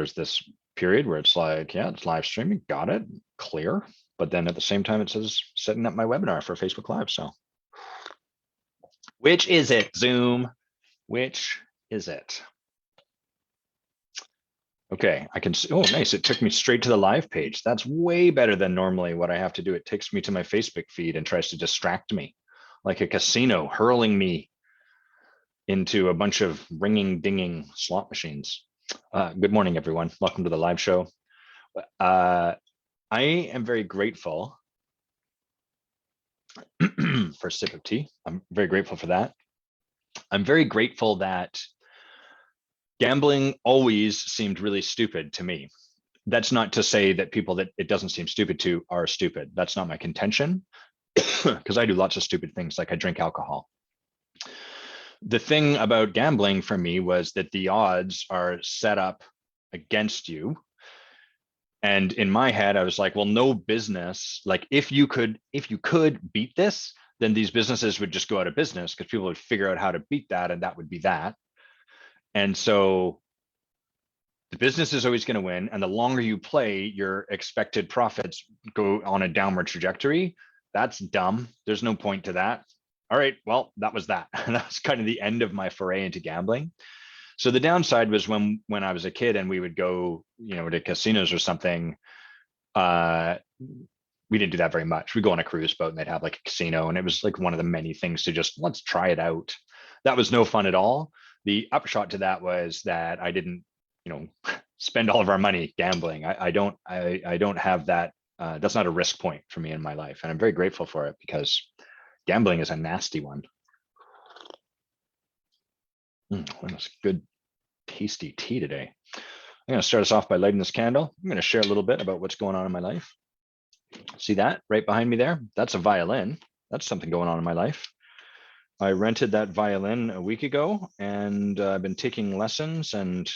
there's this period where it's like, yeah, it's live streaming, got it, clear. But then at the same time, it says setting up my webinar for Facebook Live. So which is it, Zoom? Which is it? Okay, I can see, oh, nice. It took me straight to the live page. That's way better than normally what I have to do. It takes me to my Facebook feed and tries to distract me like a casino, hurling me into a bunch of ringing, dinging slot machines. Good morning, everyone. Welcome to the live show. I am very grateful for a sip of tea. I'm very grateful for that. I'm very grateful that gambling always seemed really stupid to me. That's not to say that people that it doesn't seem stupid to are stupid. That's not my contention, because I do lots of stupid things, like I drink alcohol. The thing about gambling for me was that the odds are set up against you. And in my head, I was like, well, no business, like if you could beat this, then these businesses would just go out of business because people would figure out how to beat that, and that would be that. And so the business is always going to win. And the longer you play, your expected profits go on a downward trajectory. That's dumb. There's no point to that. All right, well, that was that. That was kind of the end of my foray into gambling. So the downside was when I was a kid and we would go, to casinos or something, we didn't do that very much. We'd go on a cruise boat and they'd have like a casino, and it was like one of the many things to just, let's try it out. That was no fun at all. The upshot to that was that I didn't, spend all of our money gambling. I don't have that. That's not a risk point for me in my life. And I'm very grateful for it, because gambling is a nasty one. That's good, tasty tea today. I'm going to start us off by lighting this candle. I'm going to share a little bit about what's going on in my life. See that right behind me there? That's a violin. That's something going on in my life. I rented that violin a week ago, and I've been taking lessons and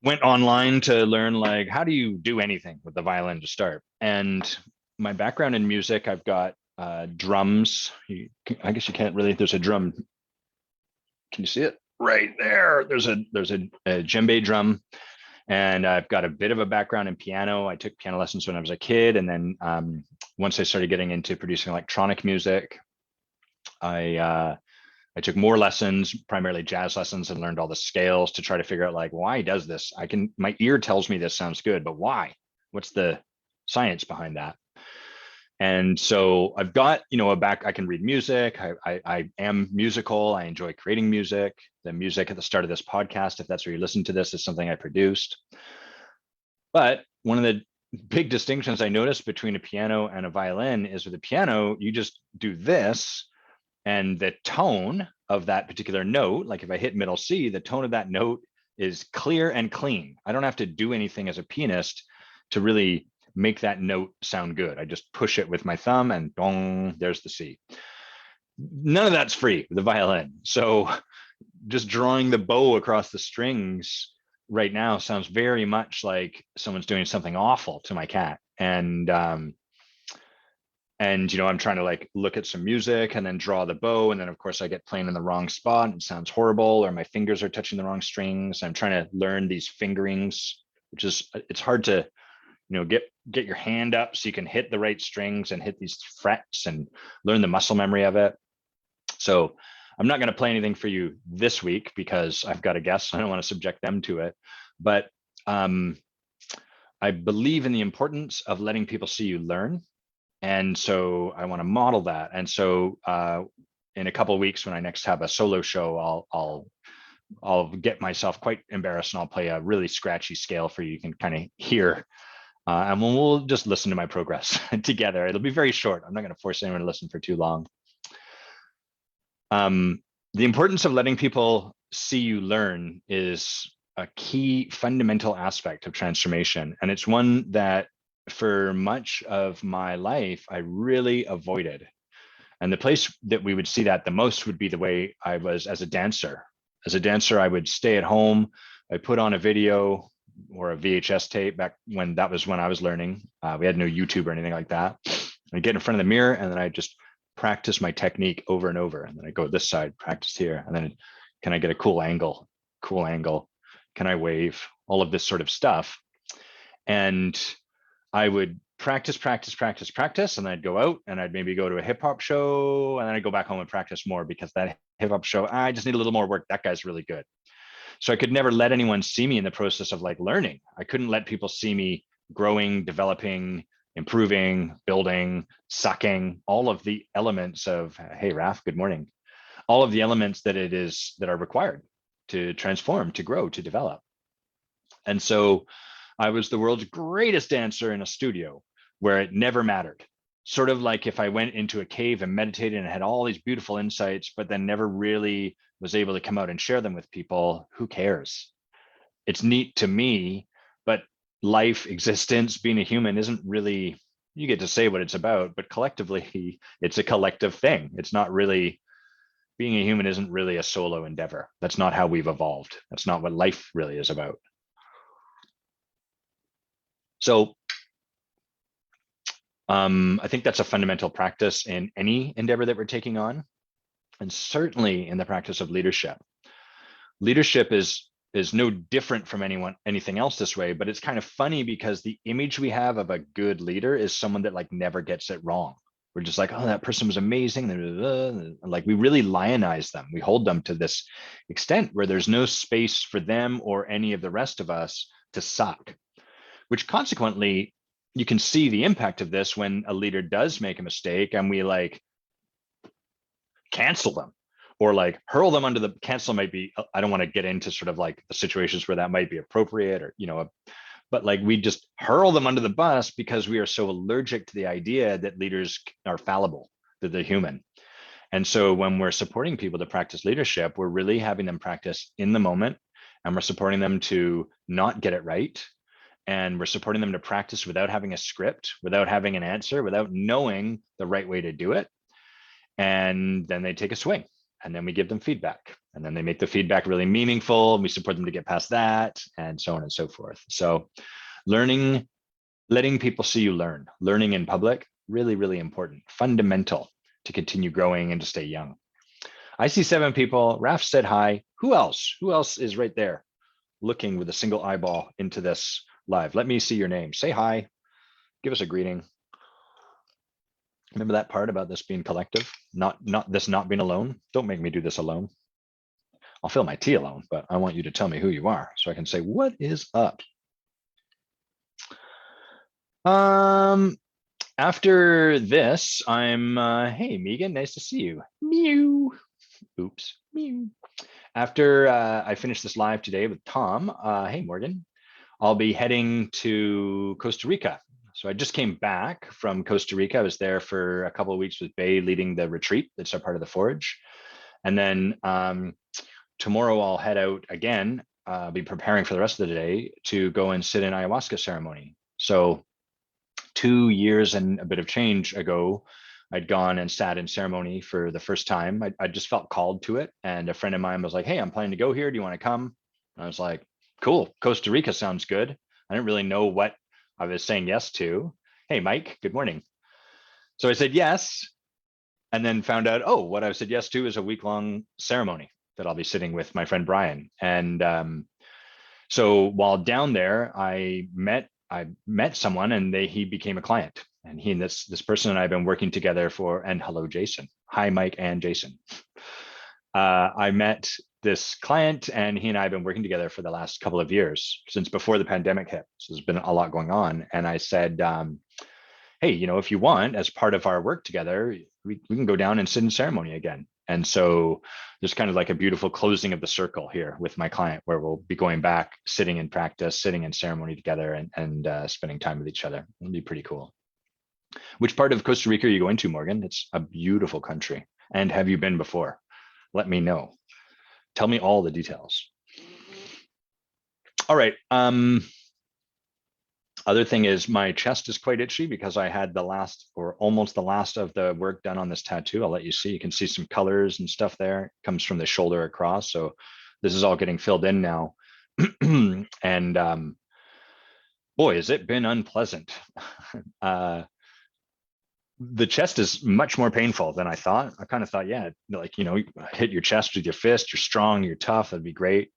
went online to learn, like, how do you do anything with the violin to start? And my background in music, I've got drums. I guess you can't really, there's a drum. Can you see it? Right there. There's a djembe drum. And I've got a bit of a background in piano. I took piano lessons when I was a kid. And then once I started getting into producing electronic music, I took more lessons, primarily jazz lessons, and learned all the scales to try to figure out, like, why does this? My ear tells me this sounds good, but why? What's the science behind that? And so I've got, I can read music. I am musical. I enjoy creating music. The music at the start of this podcast, if that's where you listen to this, is something I produced. But one of the big distinctions I noticed between a piano and a violin is, with a piano, you just do this, and the tone of that particular note, like if I hit middle C, the tone of that note is clear and clean. I don't have to do anything as a pianist to really make that note sound good. I just push it with my thumb and dong, there's the C. None of that's free with the violin. So just drawing the bow across the strings right now sounds very much like someone's doing something awful to my cat. And I'm trying to look at some music and then draw the bow. And then of course I get playing in the wrong spot and it sounds horrible, or my fingers are touching the wrong strings. I'm trying to learn these fingerings, which is, it's hard to, get your hand up so you can hit the right strings and hit these frets and learn the muscle memory of it. So I'm not going to play anything for you this week because I've got a guest. So I don't want to subject them to it. But I believe in the importance of letting people see you learn. And so I want to model that. And so in a couple of weeks, when I next have a solo show, I'll get myself quite embarrassed, and I'll play a really scratchy scale for you. You can kind of hear. And we'll just listen to my progress together. It'll be very short. I'm not going to force anyone to listen for too long. The importance of letting people see you learn is a key fundamental aspect of transformation. And it's one that for much of my life, I really avoided. And the place that we would see that the most would be the way I was as a dancer. As a dancer, I would stay at home. I put on a video or a VHS tape back when I was learning. We had no YouTube or anything like that. I'd get in front of the mirror and then I just practice my technique over and over. And then I go this side, practice here. And then can I get a cool angle? Can Can I wave? All of this sort of stuff. And I would practice, and I'd go out and I'd maybe go to a hip hop show, and then I'd go back home and practice more, because that hip hop show, I just need a little more work. That guy's really good. So I could never let anyone see me in the process of like learning. I couldn't let people see me growing, developing, improving, building, sucking, all of the elements of, hey, Raf, good morning. All of the elements that are required to transform, to grow, to develop. And so I was the world's greatest dancer in a studio where it never mattered. Sort of like if I went into a cave and meditated and had all these beautiful insights, but then never really was able to come out and share them with people, who cares? It's neat to me, but life, existence, being a human isn't really, you get to say what it's about, but collectively, it's a collective thing. It's not really, being a human isn't really a solo endeavor. That's not how we've evolved. That's not what life really is about. So I think that's a fundamental practice in any endeavor that we're taking on, and certainly in the practice of leadership. Leadership is no different from anything else this way, but it's kind of funny because the image we have of a good leader is someone that like never gets it wrong. We're just like, oh, that person was amazing. Like we really lionize them. We hold them to this extent where there's no space for them or any of the rest of us to suck, which consequently, you can see the impact of this when a leader does make a mistake and we like cancel them or like hurl them under the, cancel might be, I don't want to get into sort of like the situations where that might be appropriate or, but like we just hurl them under the bus because we are so allergic to the idea that leaders are fallible, that they're human. And so when we're supporting people to practice leadership, we're really having them practice in the moment, and we're supporting them to not get it right. And we're supporting them to practice without having a script, without having an answer, without knowing the right way to do it. And then they take a swing, and then we give them feedback, and then they make the feedback really meaningful, and we support them to get past that, and so on and so forth. So learning, letting people see you learn, learning in public, really, really important, fundamental to continue growing and to stay young. I see 7 people. Raf said hi. Who else? Who else is right there looking with a single eyeball into this live? Let me see your name. Say hi. Give us a greeting. Remember that part about this being collective, not this not being alone. Don't make me do this alone. I'll fill my tea alone, but I want you to tell me who you are so I can say, what is up? After this, I'm, hey, Megan, nice to see you. Mew. Oops. Mew. After I finish this live today with Tom, hey, Morgan, I'll be heading to Costa Rica. So I just came back from Costa Rica. I was there for a couple of weeks with Bay leading the retreat. That's a part of the Forge. And then tomorrow I'll head out again, be preparing for the rest of the day to go and sit in ayahuasca ceremony. So 2 years and a bit of change ago, I'd gone and sat in ceremony for the first time. I just felt called to it. And a friend of mine was like, hey, I'm planning to go here. Do you want to come? And I was like, cool. Costa Rica sounds good. I didn't really know what I was saying yes to. Hey, Mike, good morning. So I said yes, and then found out, oh, what I said yes to is a week-long ceremony that I'll be sitting with my friend Brian. And so while down there, I met someone, and he became a client. And he and this person and I have been working together for, and hello, Jason. Hi, Mike and Jason. I met this client, and he and I have been working together for the last couple of years, since before the pandemic hit. So there's been a lot going on. And I said, hey, if you want, as part of our work together, we can go down and sit in ceremony again. And so there's kind of like a beautiful closing of the circle here with my client, where we'll be going back, sitting in practice, sitting in ceremony together, and spending time with each other. It'll be pretty cool. Which part of Costa Rica are you going to, Morgan? It's a beautiful country. And have you been before? Let me know. Tell me all the details. All right. Other thing is my chest is quite itchy because I had the last, or almost the last, of the work done on this tattoo. I'll let you see. You can see some colors and stuff there. It comes from the shoulder across. So this is all getting filled in now. And boy, has it been unpleasant. The chest is much more painful than I thought. I kind of thought, yeah, like, hit your chest with your fist, you're strong, you're tough, that'd be great.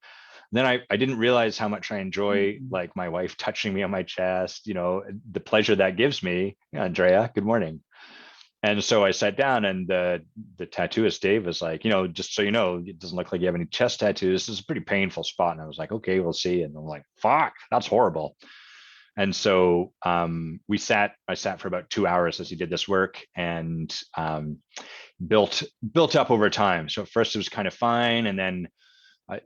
Then I didn't realize how much I enjoy like my wife touching me on my chest, the pleasure that gives me. Yeah, Andrea, good morning. And so I sat down, and the tattooist Dave was like, just so you know, it doesn't look like you have any chest tattoos. This is a pretty painful spot. And I was like, okay, we'll see. And I'm like, fuck, that's horrible. And so I sat for about 2 hours as he did this work, and built up over time. So at first it was kind of fine, and then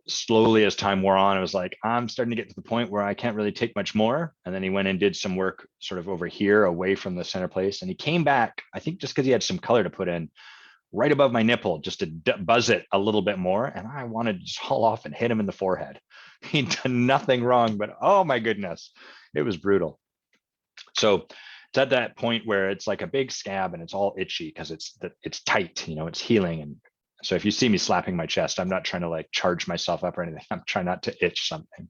slowly as time wore on, I was like, I'm starting to get to the point where I can't really take much more. And then he went and did some work sort of over here away from the center place. And he came back, I think just because he had some color to put in right above my nipple, just to buzz it a little bit more. And I wanted to just haul off and hit him in the forehead. He'd done nothing wrong, but oh my goodness, it was brutal. So it's at that point where it's like a big scab and it's all itchy because it's tight, it's healing. And so if you see me slapping my chest, I'm not trying to like charge myself up or anything. I'm trying not to itch something.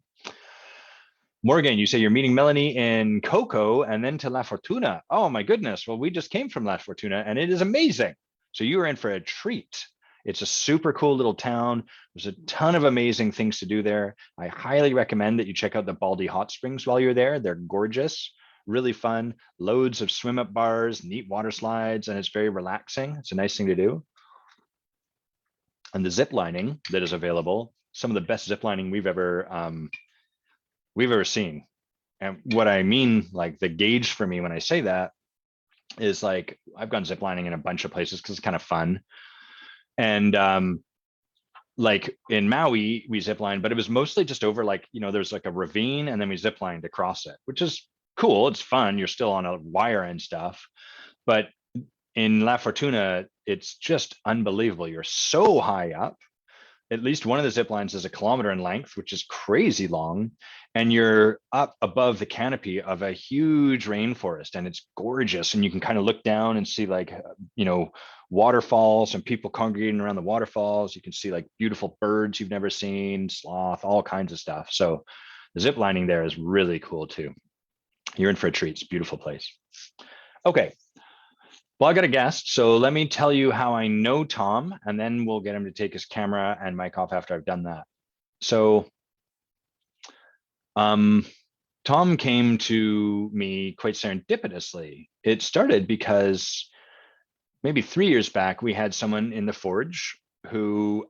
Morgan, you say you're meeting Melanie in Coco and then to La Fortuna. Oh my goodness. Well, we just came from La Fortuna and it is amazing. So you are in for a treat. It's a super cool little town. There's a ton of amazing things to do there. I highly recommend that you check out the Baldy Hot Springs while you're there. They're gorgeous, really fun, loads of swim up bars, neat water slides, and it's very relaxing. It's a nice thing to do. And the zip lining that is available, some of the best zip lining we've ever seen. And what I mean, like the gauge for me when I say that is like, I've gone zip lining in a bunch of places because it's kind of fun. And like in Maui, we zip lined, but it was mostly just over like, there's like a ravine and then we zip lined across it, which is cool. It's fun. You're still on a wire and stuff. But in La Fortuna, it's just unbelievable. You're so high up. At least one of the zip lines is 1 kilometer in length, which is crazy long. And you're up above the canopy of a huge rainforest, and it's gorgeous. And you can kind of look down and see like, waterfalls and people congregating around the waterfalls. You can see like beautiful birds you've never seen, sloth, all kinds of stuff. So the zip lining there is really cool too. You're in for a treat. It's a beautiful place. Okay. Well, I got a guest, so let me tell you how I know Tom, and then we'll get him to take his camera and mic off after I've done that. So Tom came to me quite serendipitously. It started because maybe 3 years back, we had someone in the Forge who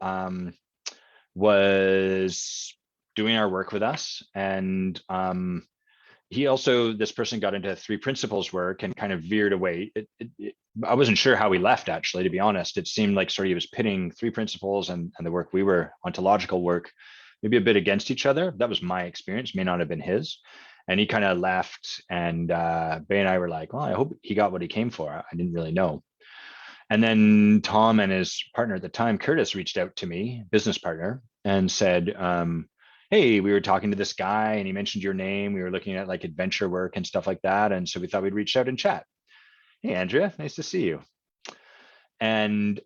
was doing our work with us, and this person got into 3 principles work and kind of veered away. I wasn't sure how he left, actually, to be honest. It seemed like sort of he was pitting 3 principles and the work we were, ontological work, maybe a bit against each other. That was my experience, may not have been his. And he kind of left, and Bay and I were like, well, I hope he got what he came for. I didn't really know. And then Tom and his partner at the time, Curtis, reached out to me, business partner, and said, hey, we were talking to this guy and he mentioned your name. We were looking at like adventure work and stuff like that. And so we thought we'd reach out and chat. Hey, Andrea, nice to see you. And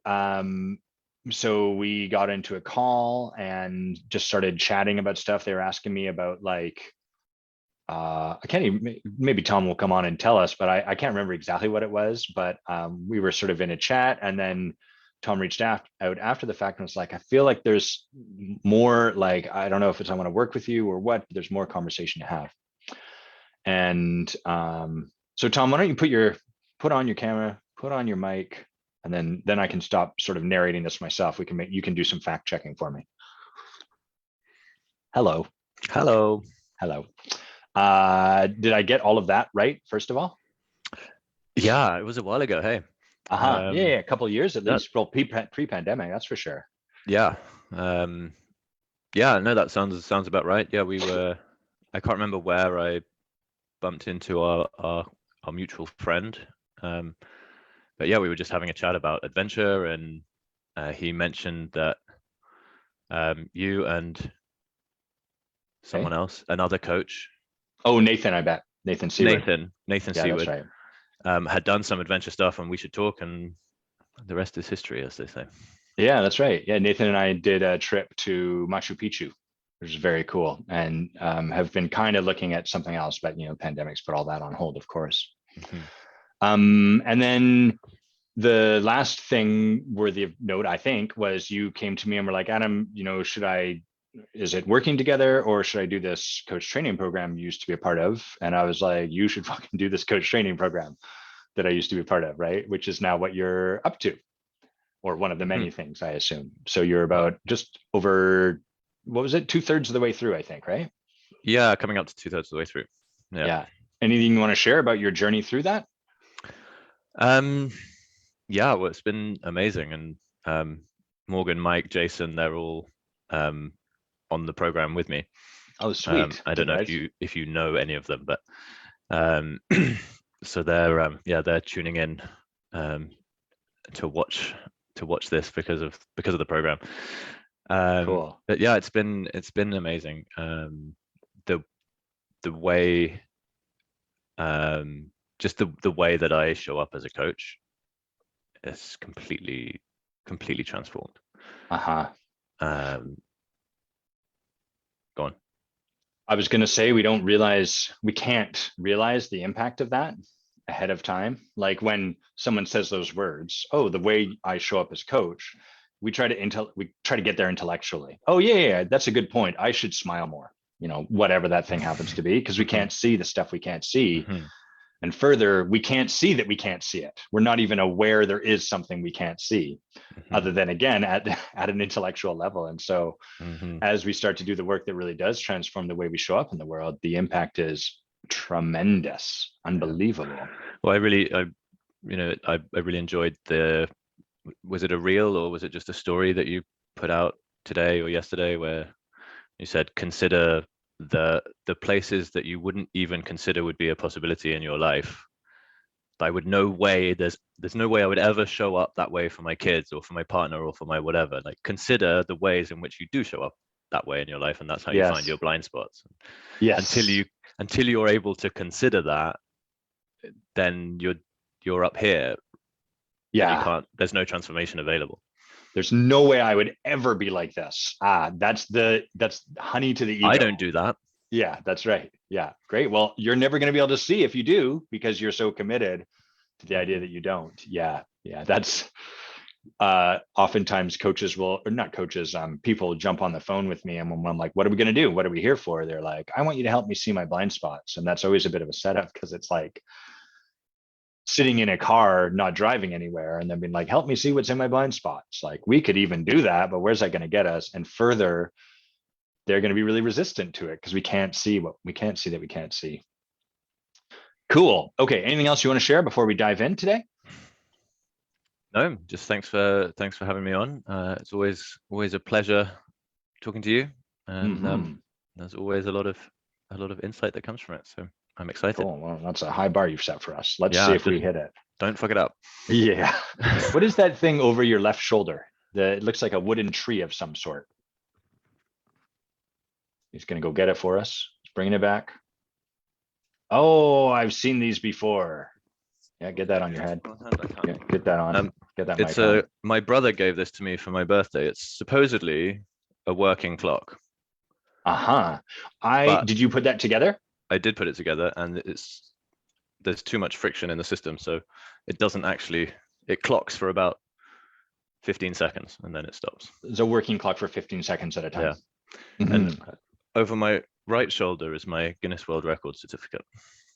so we got into a call and just started chatting about stuff. They were asking me about like, I can't even, maybe Tom will come on and tell us, but I can't remember exactly what it was, but we were sort of in a chat, and then Tom reached out after the fact and was like, I feel like there's more, like, I don't know if it's I want to work with you or what, but there's more conversation to have. And so Tom, why don't you put on your camera, put on your mic, and then I can stop sort of narrating this myself. You can do some fact checking for me. Hello. Hello. Hello. Did I get all of that right, first of all? Yeah, it was a while ago. Hey. Yeah, a couple of years at least. Well, pre-pandemic, that's for sure. Yeah. Yeah, no, that sounds about right. Yeah, I can't remember where I bumped into our mutual friend. But yeah, we were just having a chat about adventure, and he mentioned that you and someone else, another coach. Oh, Nathan, I bet. Nathan Seward. Nathan yeah, Seward. That's right. Had done some adventure stuff, and we should talk, and the rest is history, as they say. Yeah, that's right. Yeah, Nathan and I did a trip to Machu Picchu, which is very cool, and have been kind of looking at something else, but pandemics put all that on hold, of course. Mm-hmm. And then the last thing worthy of note, I think, was you came to me and were like, Adam, should I is it working together, or should I do this coach training program you used to be a part of? And I was like, you should fucking do this coach training program that I used to be a part of, right? Which is now what you're up to, or one of the many things, I assume. So you're about just over, what was it, 2/3 of the way through, I think, right? Yeah, coming up to 2/3 of the way through. Yeah. Anything you want to share about your journey through that? Yeah, well, it's been amazing, and Morgan, Mike, Jason, they're all on the program with me. Oh, sweet. I don't know if you know any of them, but so they're tuning in to watch this because of the program. Cool. But yeah, it's been amazing. The way just the way that I show up as a coach is completely transformed. Go on. I was going to say, we can't realize the impact of that ahead of time. Like when someone says those words, oh, the way I show up as coach, we try to get there intellectually. Oh yeah, that's a good point. I should smile more, whatever that thing happens to be, because we can't see the stuff we can't see. And further, we can't see that we can't see it. We're not even aware there is something we can't see, other than, again, at an intellectual level. And so as we start to do the work that really does transform the way we show up in the world, the impact is tremendous, unbelievable. Well, I really enjoyed was it a reel or was it just a story that you put out today or yesterday where you said, consider the places that you wouldn't even consider would be a possibility in your life. There's no way I would ever show up that way for my kids or for my partner or for my whatever. Like, consider the ways in which you do show up that way in your life, and that's how you find your blind spots. Yes. Until you're able to consider that, then you're up here. Yeah. There's no transformation available. There's no way I would ever be like this. That's honey to the ego. I don't do that. Yeah, that's right. Yeah, great. Well, you're never going to be able to see if you do, because you're so committed to the idea that you don't. Yeah. That's oftentimes coaches will, or not coaches, people jump on the phone with me, and when I'm like, what are we going to do? What are we here for? They're like, I want you to help me see my blind spots. And that's always a bit of a setup, because it's like sitting in a car, not driving anywhere, and then being like, help me see what's in my blind spots. Like, we could even do that, but where's that going to get us? And further, they're going to be really resistant to it, because we can't see that we can't see. Cool. Okay. Anything else you want to share before we dive in today? No, just thanks for having me on. It's always a pleasure talking to you, and there's always a lot of insight that comes from it. So I'm excited. Cool. Well, that's a high bar you've set for us. Let's see if we hit it. Don't fuck it up. Yeah. What is that thing over your left shoulder? It looks like a wooden tree of some sort. He's going to go get it for us. He's bringing it back. Oh, I've seen these before. Yeah, get that on your head. Yeah, get that on. Get that mic on. My brother gave this to me for my birthday. It's supposedly a working clock. Did you put that together? I did put it together, and there's too much friction in the system, so it doesn't actually. It clocks for about 15 seconds, and then it stops. It's a working clock for 15 seconds at a time. Yeah. And over my right shoulder is my Guinness World Record certificate.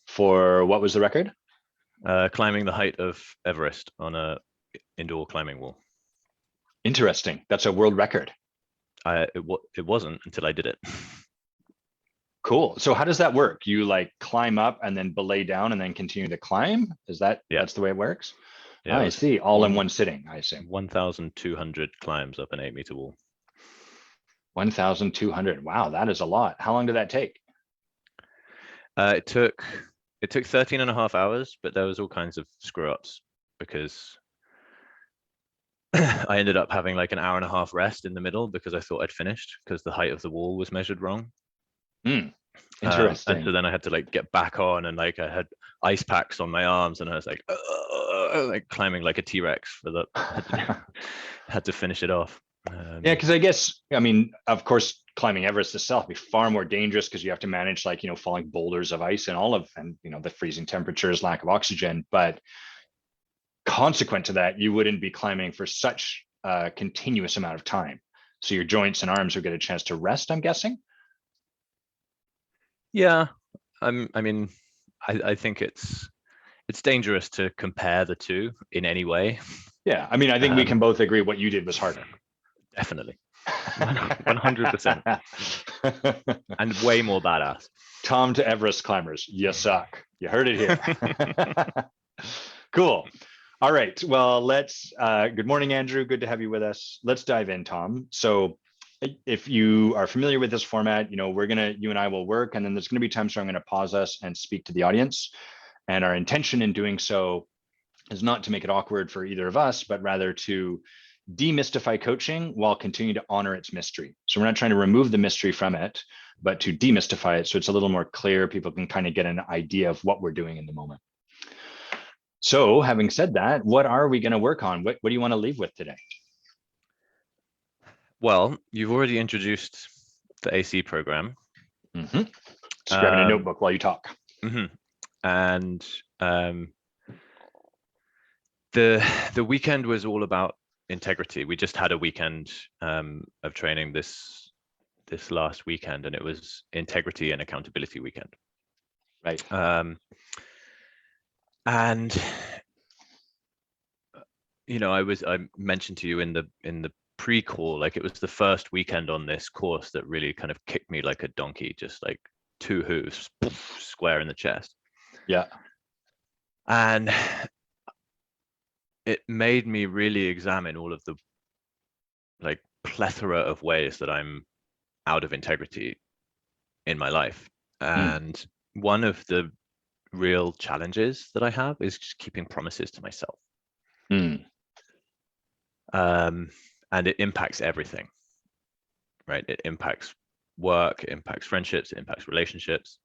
For what was the record? Climbing the height of Everest on a indoor climbing wall. Interesting. That's a world record. It wasn't until I did it. Cool. So how does that work? You like climb up and then belay down and then continue to climb? That's the way it works? Yeah, I see. All in one sitting, I assume. 1,200 climbs up an 8-meter wall. 1,200. Wow, that is a lot. How long did that take? It took 13 and a half hours, but there was all kinds of screw ups, because I ended up having like an hour and a half rest in the middle because I thought I'd finished, because the height of the wall was measured wrong. Interesting. And so then I had to like get back on, and like I had ice packs on my arms, and I was like climbing like a T-Rex had to finish it off. Yeah, because I mean, of course, climbing Everest itself would be far more dangerous, because you have to manage falling boulders of ice and the freezing temperatures, lack of oxygen. But consequent to that, you wouldn't be climbing for such a continuous amount of time. So your joints and arms will get a chance to rest, I'm guessing. Yeah, I mean, I think it's dangerous to compare the two in any way. Yeah, I mean, I think we can both agree what you did was harder. Definitely, 100%, and way more badass. Tom to Everest climbers, you suck. You heard it here. Cool. All right. Well, let's. Good morning, Andrew. Good to have you with us. Let's dive in, Tom. So, if you are familiar with this format, you and I will work, and then there's gonna be times where I'm gonna pause us and speak to the audience. And our intention in doing so is not to make it awkward for either of us, but rather to demystify coaching while continuing to honor its mystery. So we're not trying to remove the mystery from it, but to demystify it so it's a little more clear. People can kind of get an idea of what we're doing in the moment. So having said that, what are we going to work on? What do you want to leave with today? Well, you've already introduced the AC program. Mm-hmm. Just grabbing a notebook while you talk. Mm-hmm. And the weekend was all about integrity. We just had a weekend of training this last weekend, and it was integrity and accountability weekend. Right. And I mentioned to you in the pre-call, like, it was the first weekend on this course that really kind of kicked me like a donkey, just like 2 hooves, square in the chest. Yeah. And it made me really examine all of the like plethora of ways that I'm out of integrity in my life. And one of the real challenges that I have is just keeping promises to myself. And it impacts everything, right? It impacts work, it impacts friendships, it impacts relationships.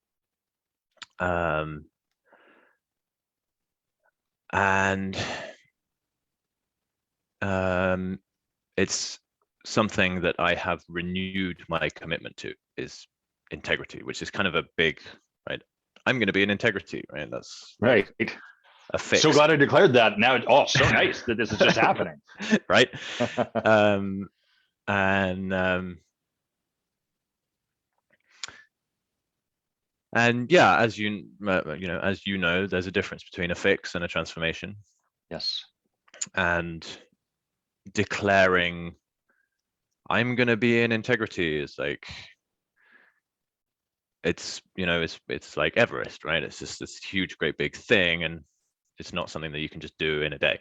It's something that I have renewed my commitment to, is integrity, which is kind of a big, right? I'm going to be in integrity, right? That's right. A fix. So glad I declared that. Now, so nice that this is just happening. Right. And yeah, as you know, there's a difference between a fix and a transformation. Yes. And declaring I'm going to be in integrity is like, it's like Everest, right? It's just this huge, great big thing, and it's not something that you can just do in a day.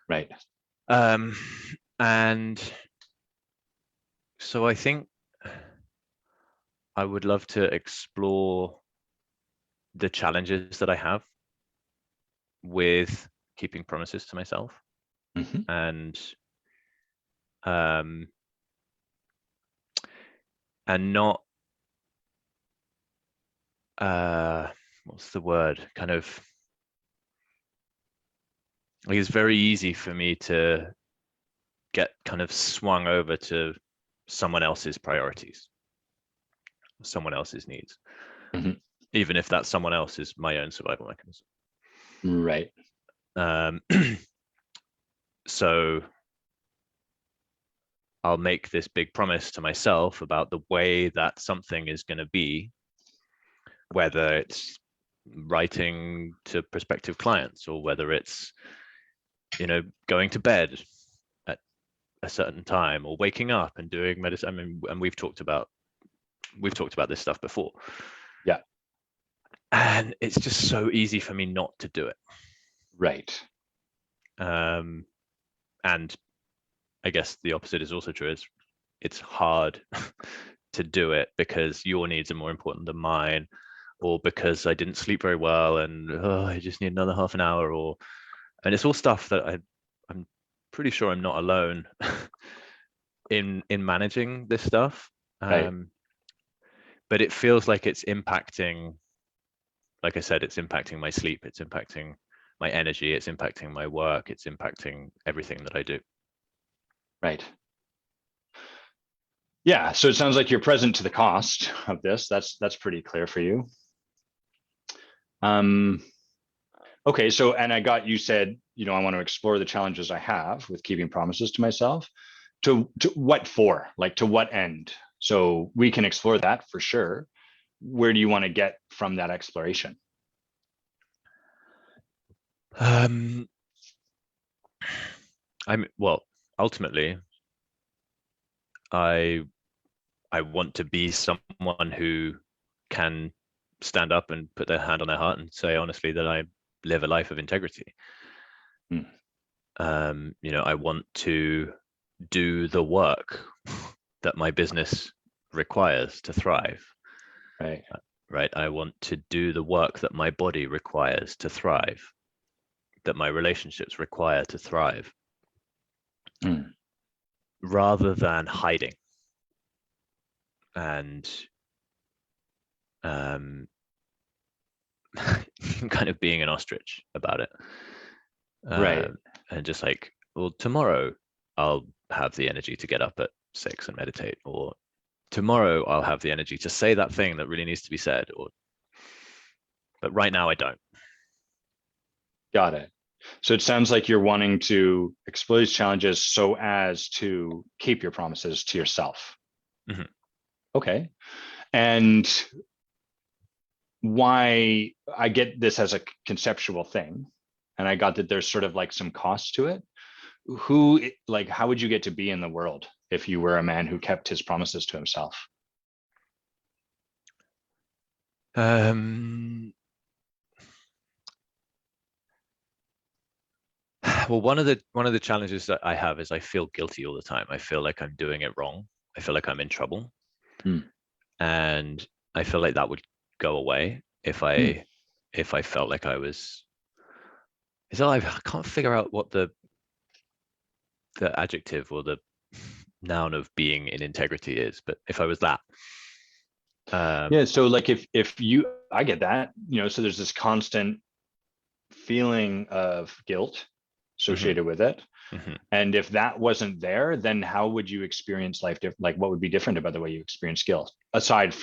Right. And so I think I would love to explore the challenges that I have with keeping promises to myself. And not what's the word, kind of like, it's very easy for me to get kind of swung over to someone else's priorities, someone else's needs, even if that someone else is my own survival mechanism. Right. So I'll make this big promise to myself about the way that something is going to be, whether it's writing to prospective clients, or whether it's, going to bed at a certain time, or waking up and doing medicine. I mean, and we've talked about this stuff before. Yeah. And it's just so easy for me not to do it. Right. And I guess the opposite is also true. It's hard to do it because your needs are more important than mine, or because I didn't sleep very well and I just need another half an hour, and it's all stuff that I'm pretty sure I'm not alone in managing this stuff. Right. But it feels like it's impacting, like I said, it's impacting my sleep, it's impacting my energy, it's impacting my work, it's impacting everything that I do. Right. Yeah, so it sounds like you're present to the cost of this. That's pretty clear for you. Okay, so, and I got, you said, I want to explore the challenges I have with keeping promises to myself. to what for? Like to what end? So we can explore that for sure. Where do you want to get from that exploration? Well, ultimately, I want to be someone who can stand up and put their hand on their heart and say honestly that I live a life of integrity. Hmm. I want to do the work that my business requires to thrive. Right. Right. I want to do the work that my body requires to thrive, that my relationships require to thrive, rather than hiding and kind of being an ostrich about it. Right. And just like, well, tomorrow I'll have the energy to get up at 6 and meditate, or tomorrow I'll have the energy to say that thing that really needs to be said, but right now I don't. Got it. So it sounds like you're wanting to explore these challenges so as to keep your promises to yourself. Mm-hmm. Okay. And why I get this as a conceptual thing, and I got that there's sort of like some cost to it. How would you get to be in the world if you were a man who kept his promises to himself? Well, one of the challenges that I have is I feel guilty all the time. I feel like I'm doing it wrong. I feel like I'm in trouble. And I feel like that would go away if I felt like I was. I can't figure out what the adjective or the noun of being in integrity is, but if I was that. Yeah. So like I get that, so there's this constant feeling of guilt associated with it. Mm-hmm. And if that wasn't there, then how would you experience life? Like, what would be different about the way you experience guilt? What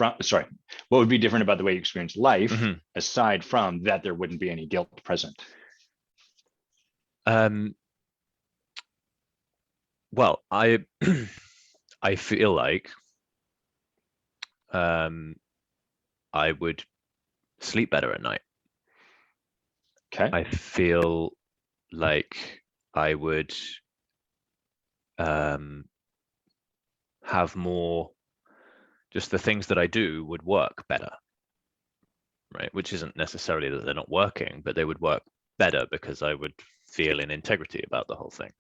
would be different about the way you experience life, aside from that there wouldn't be any guilt present? Well, I I feel like I would sleep better at night. Okay. I feel like I would have more, just the things that I do would work better, right? Which isn't necessarily that they're not working, but they would work better because I would feel in integrity about the whole thing.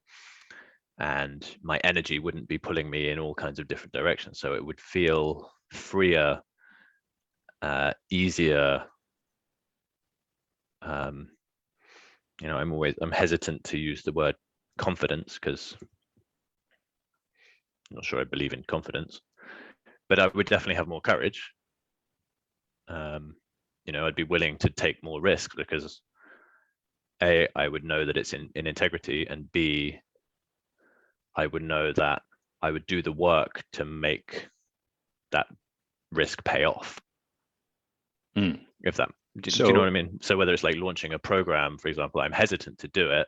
And my energy wouldn't be pulling me in all kinds of different directions. So it would feel freer, easier. I'm hesitant to use the word confidence because I'm not sure I believe in confidence, but I would definitely have more courage. I'd be willing to take more risks because A, I would know that it's in integrity, and B, I would know that I would do the work to make that risk pay off. If that, do you know what I mean? So whether it's like launching a program, for example, I'm hesitant to do it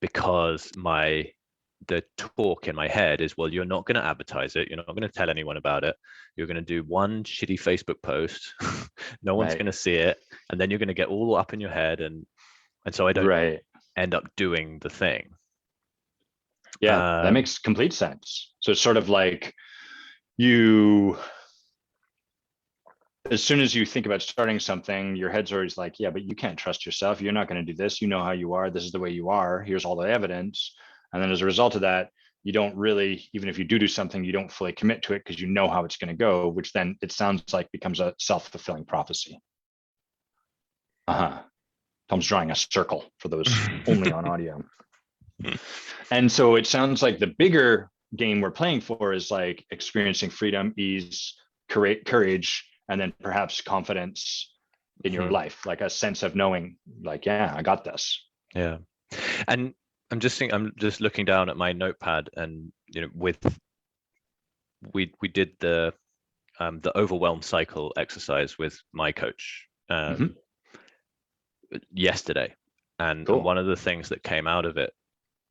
because the talk in my head is, well, you're not going to advertise it. You're not going to tell anyone about it. You're going to do one shitty Facebook post. No one's going to see it. And then you're going to get all up in your head. And so I don't end up doing the thing. Yeah, that makes complete sense. So it's sort of like as soon as you think about starting something, your head's always like, yeah, but you can't trust yourself. You're not going to do this. You know how you are. This is the way you are. Here's all the evidence. And then as a result of that, you don't really, even if you do something, you don't fully commit to it because you know how it's going to go, which then it sounds like becomes a self-fulfilling prophecy. Tom's drawing a circle for those only on audio. And so it sounds like the bigger game we're playing for is like experiencing freedom, ease, courage, and then perhaps confidence in your life, like a sense of knowing, like, yeah, I got this. Yeah. And I'm just looking down at my notepad, and we did the Overwhelm cycle exercise with my coach yesterday, and one of the things that came out of it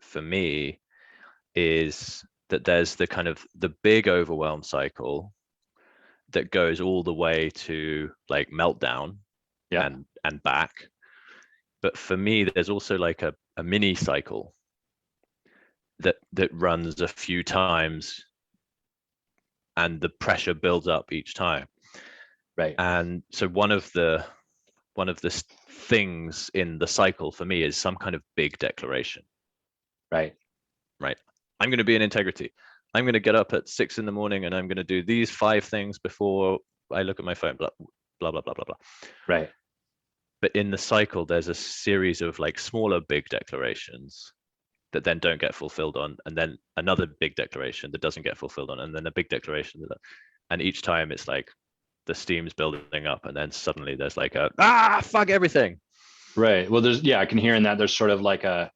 for me is that there's the kind of the big overwhelm cycle that goes all the way to like meltdown Yeah. and back. But for me, there's also like a mini cycle that runs a few times, and the pressure builds up each time. Right. And so one of the things in the cycle for me is some kind of big declaration. Right. Right. I'm going to be in integrity. I'm going to get up at 6 a.m. and I'm going to do these 5 things before I look at my phone, blah, blah, blah, blah, blah, blah. Right. But in the cycle, there's a series of like smaller big declarations that then don't get fulfilled on, and then another big declaration that doesn't get fulfilled on, and then a big declaration and each time it's like the steam's building up, and then suddenly there's like fuck everything. Right. Well, I can hear in that there's sort of like a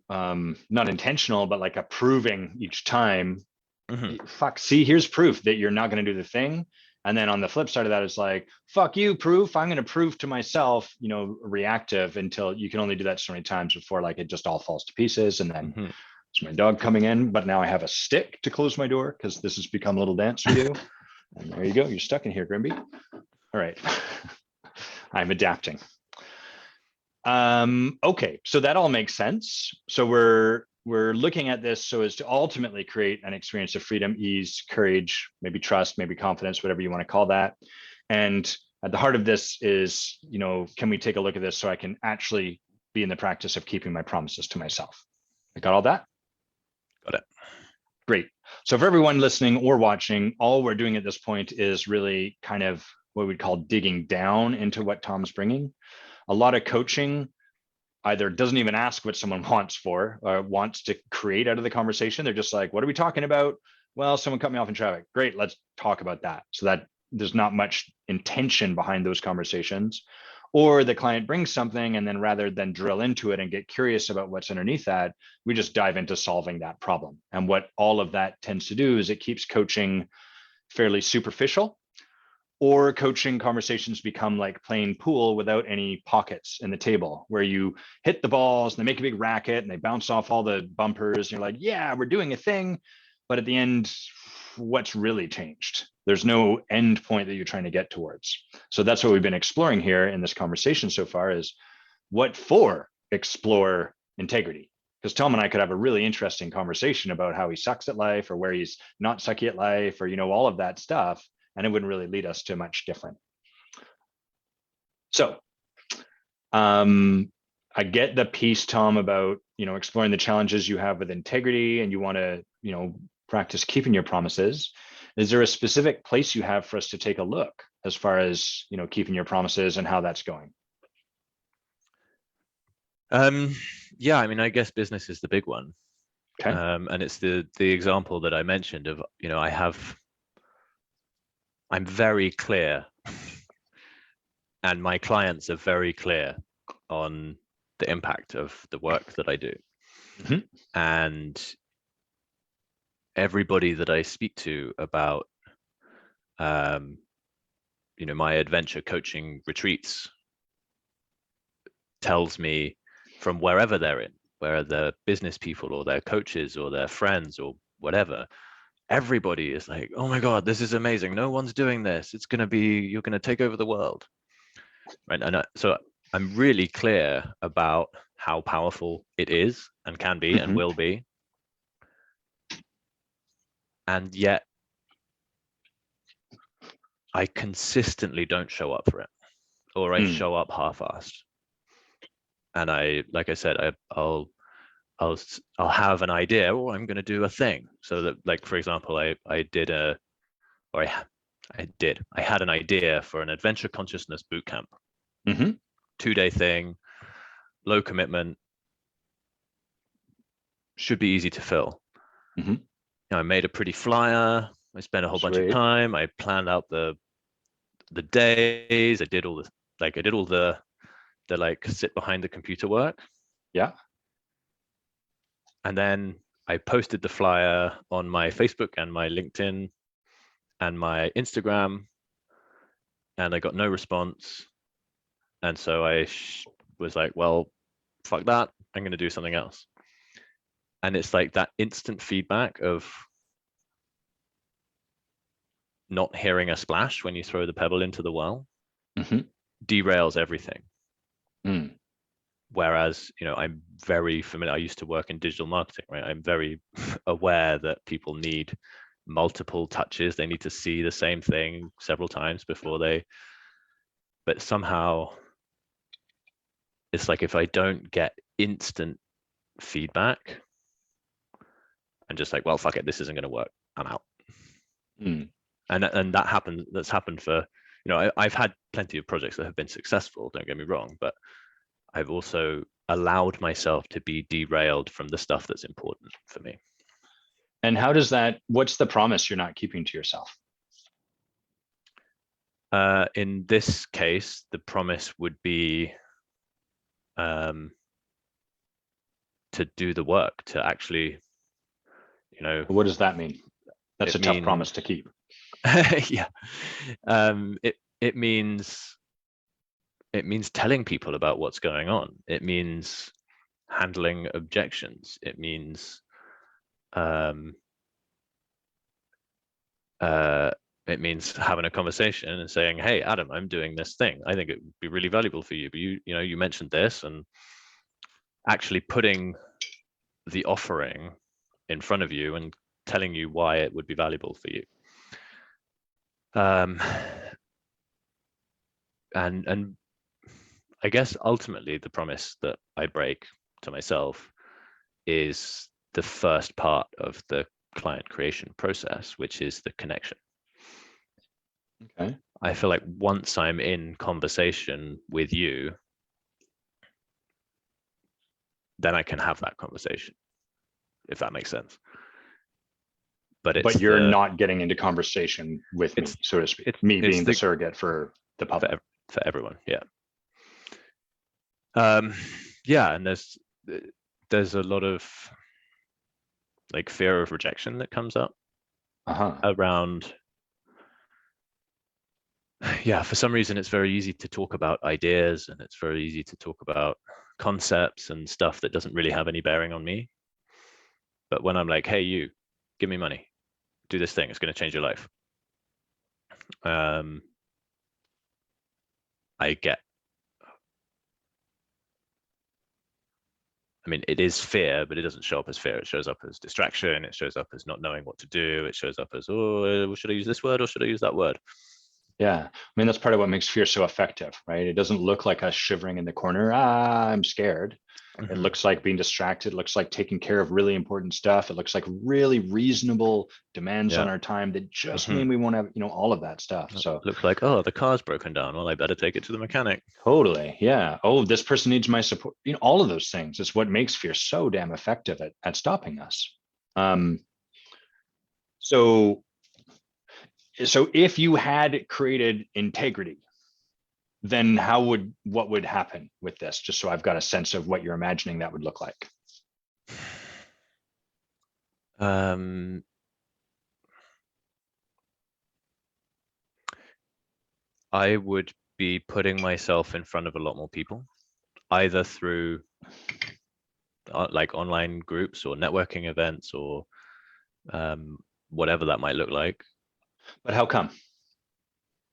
not intentional, but like a proving each time. Mm-hmm. Fuck, see, here's proof that you're not going to do the thing. And then on the flip side of that, it's like, fuck you, proof. I'm going to prove to myself, reactive, until you can only do that so many times before like it just all falls to pieces. And then it's my dog coming in, but now I have a stick to close my door because this has become a little dance we do. And there you go. You're stuck in here, Grimby. All right. I'm adapting. Okay, so that all makes sense. So we're looking at this so as to ultimately create an experience of freedom, ease, courage, maybe trust, maybe confidence, whatever you want to call that. And at the heart of this is, can we take a look at this so I can actually be in the practice of keeping my promises to myself? I got all that? Got it. Great. So for everyone listening or watching, all we're doing at this point is really kind of what we'd call digging down into what Tom's bringing. A lot of coaching either doesn't even ask what someone wants for or wants to create out of the conversation. They're just like, what are we talking about? Well, someone cut me off in traffic. Great, let's talk about that. So that there's not much intention behind those conversations. Or the client brings something, and then rather than drill into it and get curious about what's underneath that, we just dive into solving that problem. And what all of that tends to do is it keeps coaching fairly superficial, or coaching conversations become like playing pool without any pockets in the table, where you hit the balls and they make a big racket and they bounce off all the bumpers. And you're like, yeah, we're doing a thing. But at the end, what's really changed? There's no end point that you're trying to get towards. So that's what we've been exploring here in this conversation so far, is what for explore integrity. Because Tom and I could have a really interesting conversation about how he sucks at life, or where he's not sucky at life, or, all of that stuff. And it wouldn't really lead us to much different. So I get the piece, Tom, about, exploring the challenges you have with integrity, and you want to, practice keeping your promises. Is there a specific place you have for us to take a look as far as, keeping your promises and how that's going? Yeah, I mean, I guess business is the big one. Okay. And it's the example that I mentioned of, I'm very clear, and my clients are very clear on the impact of the work that I do. Mm-hmm. And everybody that I speak to about, my adventure coaching retreats tells me, from wherever they're in, whether they're business people or they're coaches or their friends or whatever, everybody is like, oh my God, this is amazing. No one's doing this. You're going to take over the world. Right. And so I'm really clear about how powerful it is and can be and will be. And yet I consistently don't show up for it, or I show up half-assed. And like I said, I'll have an idea, or I'm going to do a thing. So that, like, for example, I had an idea for an adventure consciousness bootcamp, 2-day thing, low commitment, should be easy to fill. I made a pretty flyer. I spent a whole bunch of time. I planned out the days. I did all the like sit behind the computer work. Yeah. And then I posted the flyer on my Facebook and my LinkedIn and my Instagram, and I got no response. And so I was like, well, fuck that. I'm going to do something else. And it's like that instant feedback of not hearing a splash when you throw the pebble into the well derails everything. Mm. Whereas, I'm very familiar. I used to work in digital marketing, right? I'm very aware that people need multiple touches. They need to see the same thing several times before but somehow it's like, if I don't get instant feedback, I'm just like, well, fuck it, this isn't going to work. I'm out. Mm. And that's happened for, I've had plenty of projects that have been successful, don't get me wrong, but I've also allowed myself to be derailed from the stuff that's important for me. And what's the promise you're not keeping to yourself? In this case, the promise would be to do the work, to actually, What does that mean? That's a tough means, promise to keep. yeah. It means telling people about what's going on. It means handling objections. It means it means having a conversation and saying, hey, Adam, I'm doing this thing. I think it would be really valuable for you, but you mentioned this, and actually putting the offering in front of you and telling you why it would be valuable for you. And I guess ultimately the promise that I break to myself is the first part of the client creation process, which is the connection. Okay. I feel like once I'm in conversation with you, then I can have that conversation, if that makes sense. But you're not getting into conversation with me, so to speak. Me being the surrogate for the public. For everyone, yeah. Yeah, and there's a lot of like fear of rejection that comes up around. Yeah, for some reason it's very easy to talk about ideas, and it's very easy to talk about concepts and stuff that doesn't really have any bearing on me. But when I'm like, hey, you, give me money, do this thing, it's going to change your life. It is fear, but it doesn't show up as fear. It shows up as distraction. It shows up as not knowing what to do. It shows up as, oh, should I use this word or should I use that word? Yeah. That's part of what makes fear so effective, right? It doesn't look like us shivering in the corner. I'm scared. It looks like being distracted. It looks like taking care of really important stuff. It looks like really reasonable demands on our time that just mean we won't have, all of that stuff. So it looks like, oh, the car's broken down. Well, I better take it to the mechanic. Totally. Yeah. Oh, this person needs my support. All of those things is what makes fear so damn effective at stopping us. So if you had created integrity, then what would happen with this? Just so I've got a sense of what you're imagining that would look like. I would be putting myself in front of a lot more people, either through like online groups or networking events or whatever that might look like. But how come?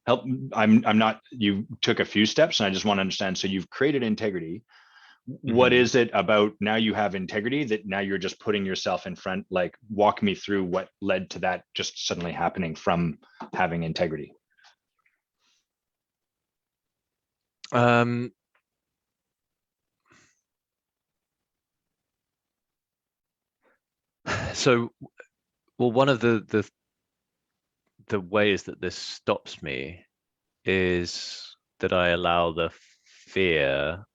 I'm not, you took a few steps and I just want to understand. So you've created integrity. What is it about now you have integrity that now you're just putting yourself in front? Like, walk me through what led to that just suddenly happening from having integrity. So, well, one of the ways that this stops me is that I allow the fear,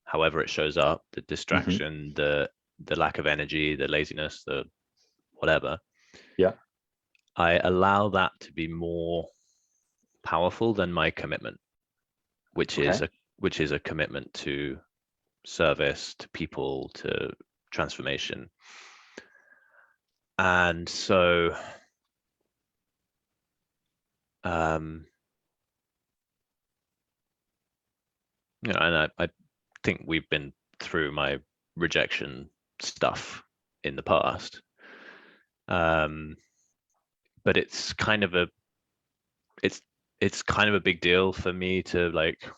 however it shows up, the distraction, the lack of energy, the laziness, the whatever. Yeah. I allow that to be more powerful than my commitment, which is a commitment to service, to people, to transformation. And so and I think we've been through my rejection stuff in the past. But it's kind of a big deal for me to like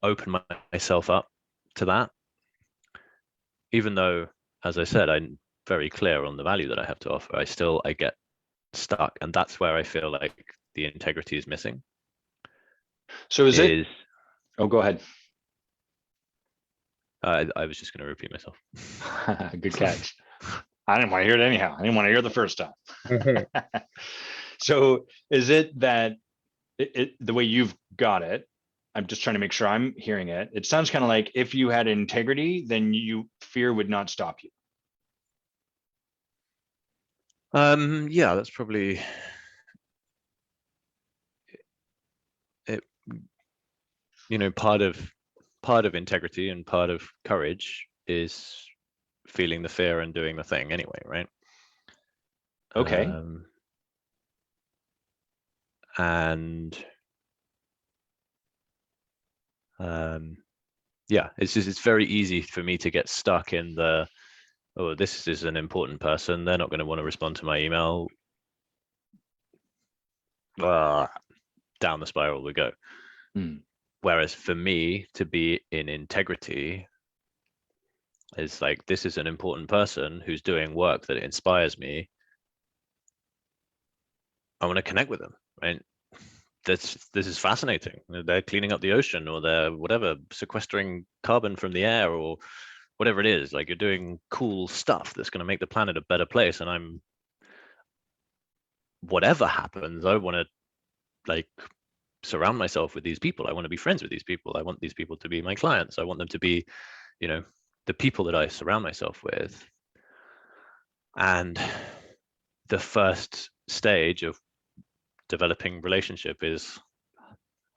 open myself up to that, even though, as I said, I'm very clear on the value that I have to offer. I get stuck, and that's where I feel like the integrity is missing. So oh, go ahead. I was just going to repeat myself. Good catch. I didn't want to hear it anyhow. I didn't want to hear the first time. So is it that the way you've got it, I'm just trying to make sure I'm hearing it. It sounds kind of like if you had integrity, then fear would not stop you. Yeah, that's probably it. Part of integrity and part of courage is feeling the fear and doing the thing anyway, right? Okay. Yeah, it's very easy for me to get stuck in the, oh, this is an important person, they're not going to want to respond to my email. Down the spiral we go. Whereas for me to be in integrity is like, this is an important person who's doing work that inspires me. I want to connect with them, right? This is fascinating. They're cleaning up the ocean, or they're whatever, sequestering carbon from the air, or whatever it is. Like, you're doing cool stuff that's going to make the planet a better place. And whatever happens, I want to like surround myself with these people. I want to be friends with these people. I want these people to be my clients. I want them to be, the people that I surround myself with. And the first stage of developing relationship is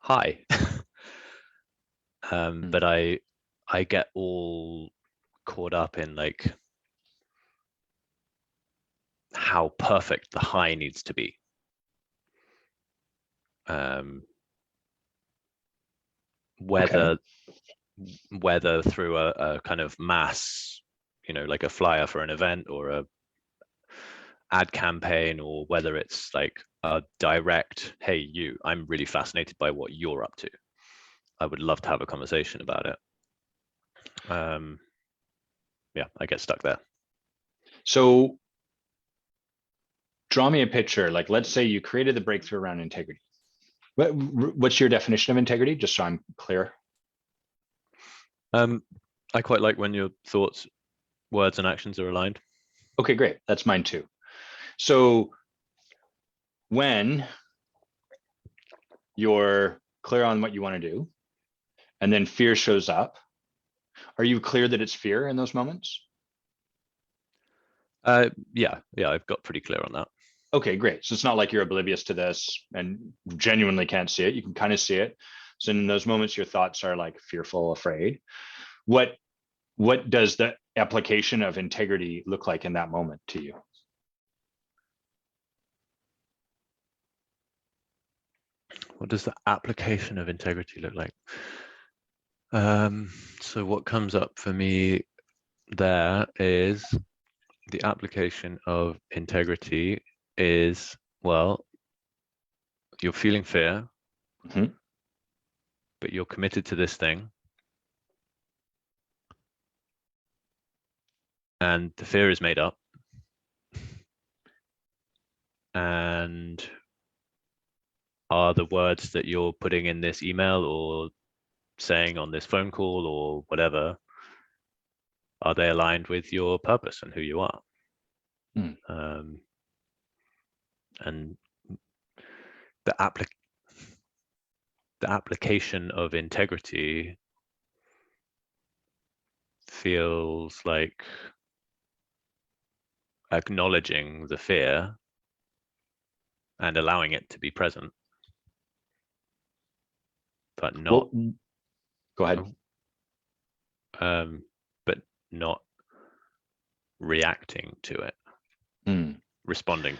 high. But I get all caught up in like how perfect the high needs to be. Whether through a kind of mass, like a flyer for an event or a ad campaign, or whether it's like a direct, hey, I'm really fascinated by what you're up to. I would love to have a conversation about it. Yeah, I get stuck there. So draw me a picture. Like, let's say you created the breakthrough around integrity. What's your definition of integrity? Just so I'm clear. I quite like when your thoughts, words, and actions are aligned. Okay, great. That's mine too. So when you're clear on what you want to do, and then fear shows up, are you clear that it's fear in those moments? Yeah, I've got pretty clear on that. Okay, great. So it's not like you're oblivious to this and genuinely can't see it. You can kind of see it. So in those moments, your thoughts are like fearful, afraid. What does the application of integrity look like in that moment to you? What does the application of integrity look like? So what comes up for me there is the application of integrity is, well, you're feeling fear, but you're committed to this thing. And the fear is made up. And are the words that you're putting in this email or saying on this phone call or whatever, are they aligned with your purpose and who you are? And the application of integrity feels like acknowledging the fear and allowing it to be present, but not. Well, go ahead. But not reacting to it. Responding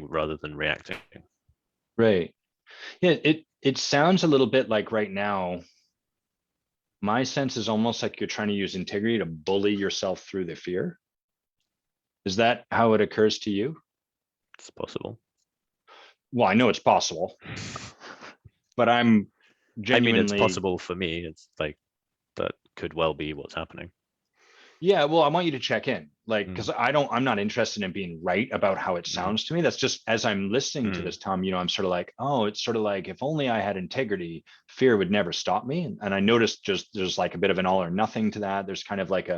rather than reacting. Right. Yeah, it sounds a little bit like right now My sense is almost like you're trying to use integrity to bully yourself through the fear. Is that how it occurs to you? It's possible. Well, I know it's possible, but I'm I mean, it's genuinely, possible for me. It's like that could well be what's happening. yeah, well, I want you to check in, like, Mm, because I'm not interested in being right about how it mm, sounds to me. That's just as I'm listening to mm, this, Tom, I'm sort of like, oh, it's sort of like if only I had integrity, fear would never stop me. And I noticed just there's like a bit of an all or nothing to that. There's kind of like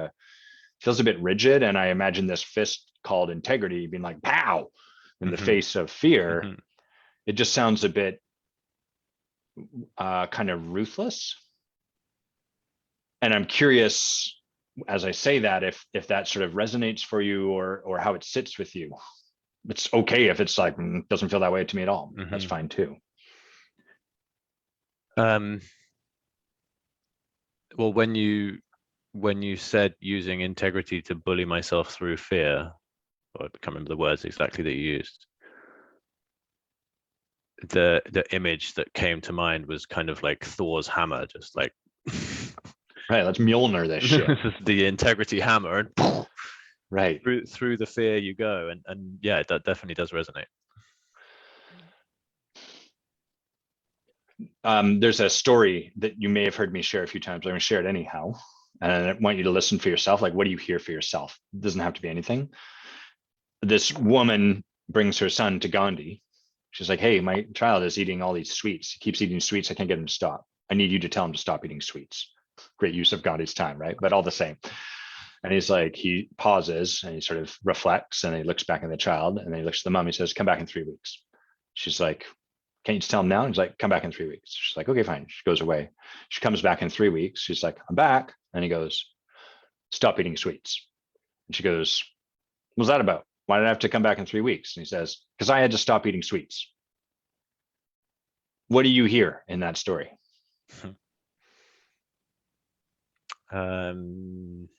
feels a bit rigid. And I imagine this fist called integrity being like, pow, in the mhm, face of fear. mhm. It just sounds a bit kind of ruthless. And I'm curious as I say that if that sort of resonates for you or how it sits with you. It's okay if it's like doesn't feel that way to me at all. That's Mhm. fine too. Um, well, when you said using integrity to bully myself through fear, or I can't remember the words exactly that you used, the image that came to mind was kind of like Thor's hammer, just like Right. Let's Mjolnir this shit. the integrity hammer, and Right. through the fear you go, and yeah, that definitely does resonate. There's a story that you may have heard me share a few times. I'm going to share it anyhow. And I want you to listen for yourself. Like, what do you hear for yourself? It doesn't have to be anything. This woman brings her son to Gandhi. She's like, hey, my child is eating all these sweets. He keeps eating sweets. I can't get him to stop. I need you to tell him to stop eating sweets. Great use of Gandhi's time, right? But all the same. And he's like, he pauses and he sort of reflects and he looks back at the child and then he looks at the mom. He says, come back in 3 weeks. She's like, can't you just tell him now? And he's like, come back in 3 weeks. She's like, okay, fine. She goes away. She comes back in 3 weeks. She's like, I'm back. And he goes, stop eating sweets. And she goes, what's that about? Why did I have to come back in 3 weeks? And he says, because I had to stop eating sweets. What do you hear in that story? Um,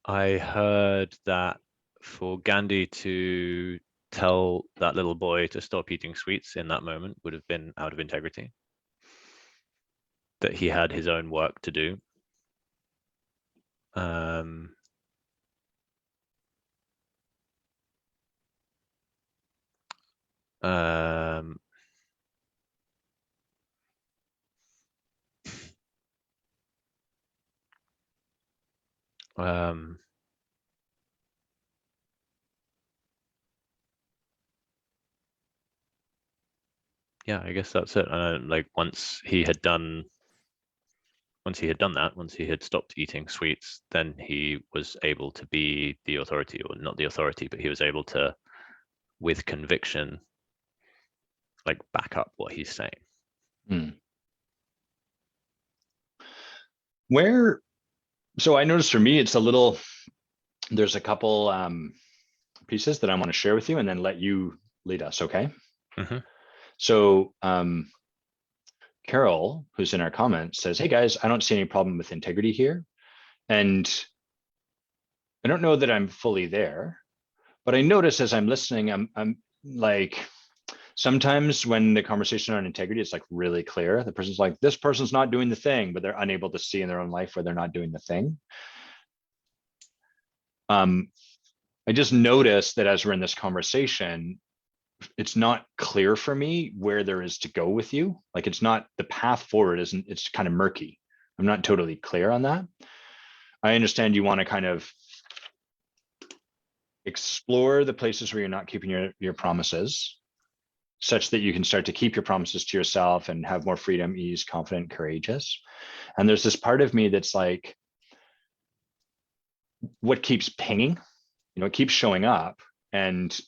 I heard that for Gandhi to tell that little boy to stop eating sweets in that moment would have been out of integrity, that he had his own work to do. Um, um, um, yeah, I guess that's it. Like once he had done that, once he had stopped eating sweets, then he was able to be the authority, or not the authority, but he was able to, with conviction, like back up what he's saying. Hmm. Where, so I noticed for me, it's a little, there's a couple pieces that I want to share with you and then let you lead us. Okay. Mm-hmm. So Carol, who's in our comments, says, hey guys, I don't see any problem with integrity here. And I don't know that I'm fully there, but I notice as I'm listening, I'm like, sometimes when the conversation on integrity is like really clear, the person's like, this person's not doing the thing, but they're unable to see in their own life where they're not doing the thing. I just noticed that as we're in this conversation, it's not clear for me where there is to go with you. Like it's not the path forward isn't, it's kind of murky. I'm not totally clear on that. I understand you want to kind of explore the places where you're not keeping your promises such that you can start to keep your promises to yourself and have more freedom, ease, confident, courageous. And there's this part of me that's like, what keeps pinging, it keeps showing up. And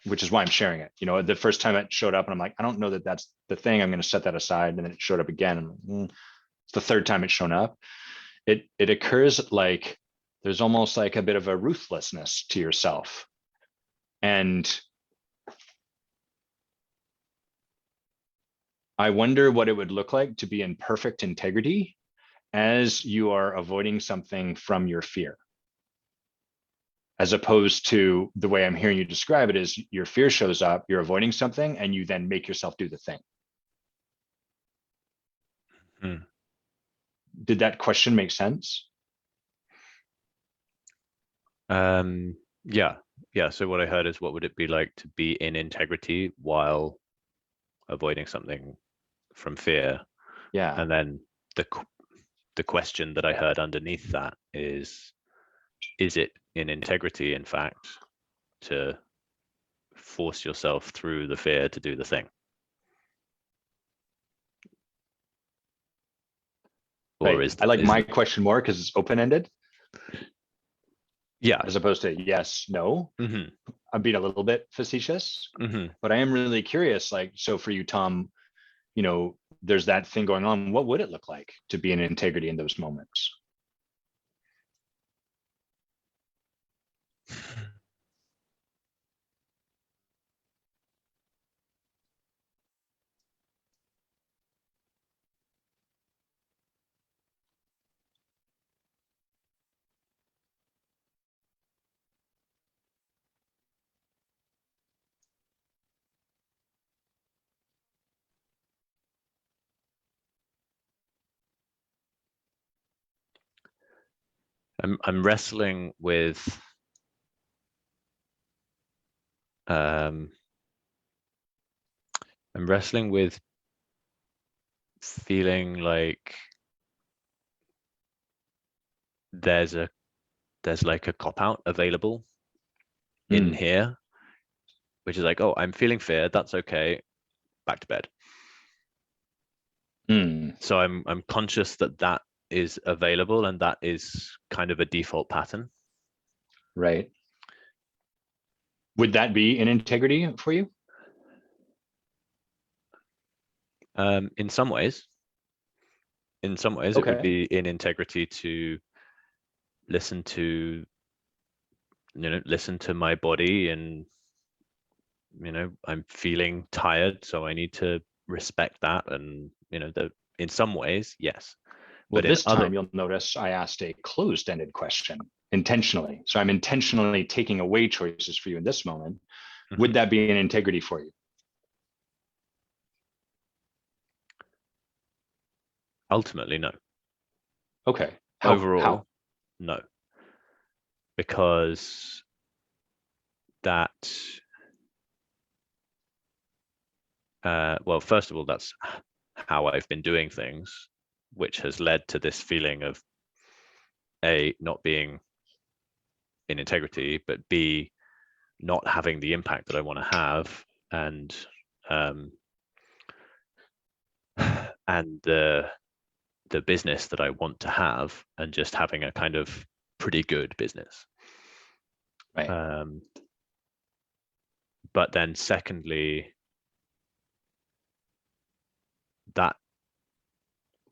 which is why I'm sharing it. The first time it showed up and I'm like, I don't know that that's the thing. I'm going to set that aside. And then it showed up again. And it's the third time it's shown up. It occurs like there's almost like a bit of a ruthlessness to yourself. And I wonder what it would look like to be in perfect integrity as you are avoiding something from your fear. As opposed to the way I'm hearing you describe it is your fear shows up, you're avoiding something, and you then make yourself do the thing. Did that question make sense? Yeah. So what I heard is, what would it be like to be in integrity while avoiding something from fear? Yeah. And then the question that I heard underneath that is it in integrity, in fact, to force yourself through the fear to do the thing? Or Right. I like my question more because it's open-ended. Yeah. As opposed to yes, no. Mm-hmm. I'm being a little bit facetious, Mm-hmm. but I am really curious. Like, so for you, Tom, there's that thing going on. What would it look like to be in integrity in those moments? I'm wrestling with I'm wrestling with feeling like there's like a cop out available in here, which is like, oh, I'm feeling fear, that's okay, back to bed. So I'm conscious that is available, and that is kind of a default pattern. Right. Would that be in integrity for you? In some ways Okay. it would be in integrity to listen to my body, and I'm feeling tired, so I need to respect that. And in some ways, yes. Well, But in this other time you'll notice I asked a closed-ended question intentionally. So I'm intentionally taking away choices for you in this moment. Mm-hmm. Would that be an integrity for you? Ultimately, no. Okay. Overall, no. Because that, well, first of all, that's how I've been doing things, which has led to this feeling of A, not being in integrity, but B, not having the impact that I want to have, and the business that I want to have, and just having a kind of pretty good business. Right. But then secondly, that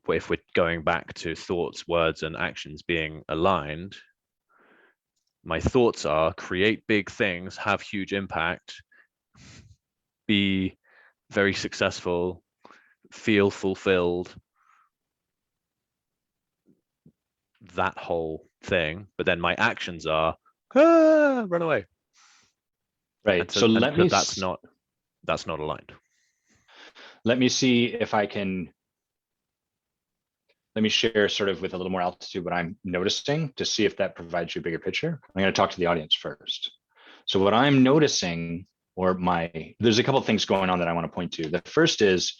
if we're going back to thoughts, words, and actions being aligned, my thoughts are create big things, have huge impact, be very successful, feel fulfilled, that whole thing. But then my actions are run away. Right. So let me that's not aligned. Let me see if I can. Let me share sort of with a little more altitude what I'm noticing to see if that provides you a bigger picture. I'm going to talk to the audience first. So what I'm noticing, there's a couple of things going on that I want to point to. The first is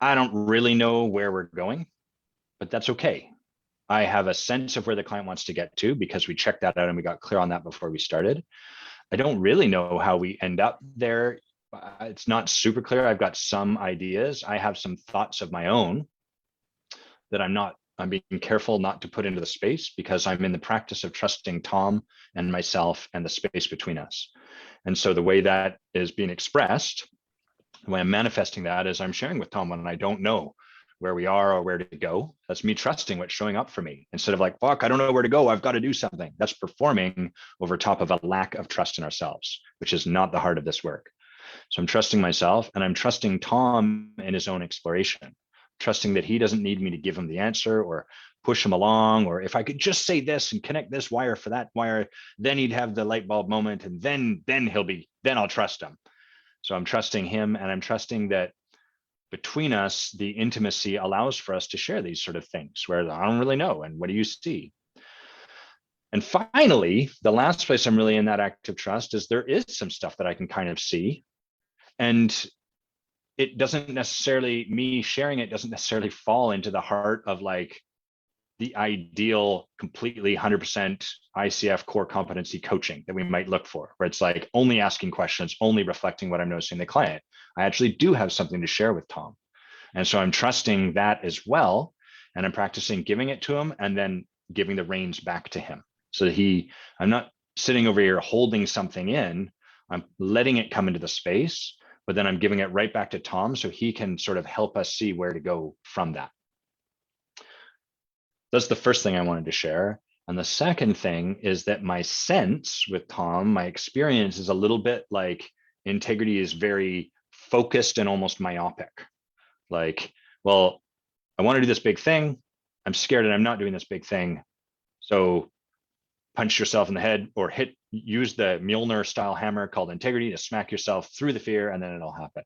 I don't really know where we're going, but that's okay. I have a sense of where the client wants to get to because we checked that out and we got clear on that before we started. I don't really know how we end up there. It's not super clear. I've got some ideas. I have some thoughts of my own that I'm being careful not to put into the space because I'm in the practice of trusting Tom and myself and the space between us. And so the way that is being expressed, the way I'm manifesting that is I'm sharing with Tom when I don't know where we are or where to go. That's me trusting what's showing up for me instead of like, fuck, I don't know where to go. I've got to do something. That's performing over top of a lack of trust in ourselves, which is not the heart of this work. So I'm trusting myself and I'm trusting Tom in his own exploration, trusting that he doesn't need me to give him the answer or push him along, or if I could just say this and connect this wire for that wire, then he'd have the light bulb moment and then I'll trust him. So I'm trusting him and I'm trusting that between us, the intimacy allows for us to share these sort of things where I don't really know. And what do you see? And finally, the last place I'm really in that active trust is there is some stuff that I can kind of see. And it doesn't necessarily, me sharing it doesn't necessarily fall into the heart of like the ideal completely 100% ICF core competency coaching that we might look for, where it's like only asking questions, only reflecting what I'm noticing in the client. I actually do have something to share with Tom. And so I'm trusting that as well. And I'm practicing giving it to him and then giving the reins back to him. So that I'm not sitting over here holding something in, I'm letting it come into the space, but then I'm giving it right back to Tom so he can sort of help us see where to go from that. That's the first thing I wanted to share. And the second thing is that my sense with Tom, my experience is a little bit like integrity is very focused and almost myopic. Like, well, I want to do this big thing. I'm scared that I'm not doing this big thing. So punch yourself in the head or use the Mjolnir style hammer called integrity to smack yourself through the fear, and then it'll happen.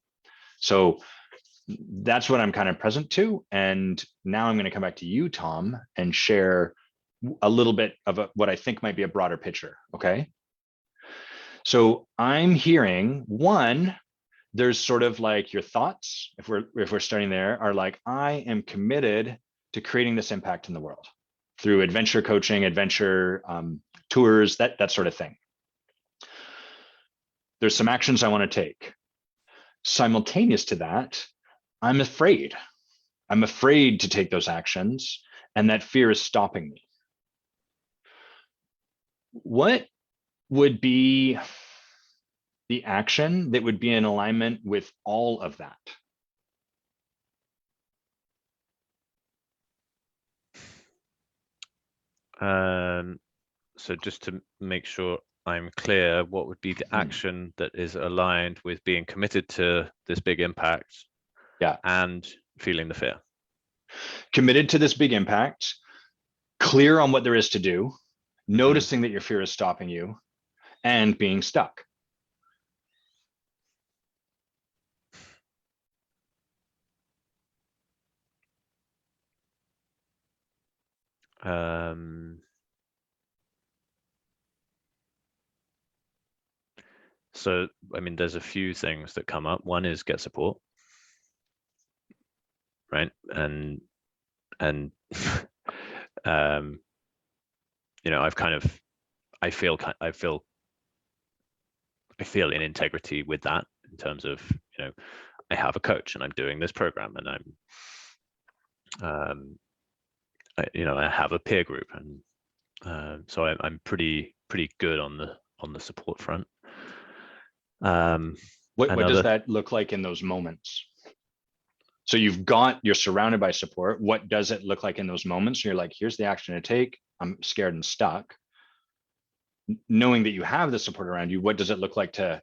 So that's what I'm kind of present to. And now I'm going to come back to you, Tom, and share a little bit of what I think might be a broader picture. Okay. So I'm hearing one, there's sort of like your thoughts, if we're starting there, are like, I am committed to creating this impact in the world through adventure coaching, adventure tours, that sort of thing. There's some actions I want to take. Simultaneous to that, I'm afraid. I'm afraid to take those actions, and that fear is stopping me. What would be the action that would be in alignment with all of that? So just to make sure I'm clear, what would be the action that is aligned with being committed to this big impact? Yeah. And feeling the fear. Committed to this big impact, clear on what there is to do, noticing that your fear is stopping you, and being stuck. So, I mean, there's a few things that come up. One is get support, right? And you know, I feel in integrity with that in terms of, you know, I have a coach and I'm doing this program and I have a peer group, and so I'm pretty good on the support front. What does that look like in those moments? So you're surrounded by support. What does it look like in those moments? You're like, here's the action to take. I'm scared and stuck. Knowing that you have the support around you, what does it look like to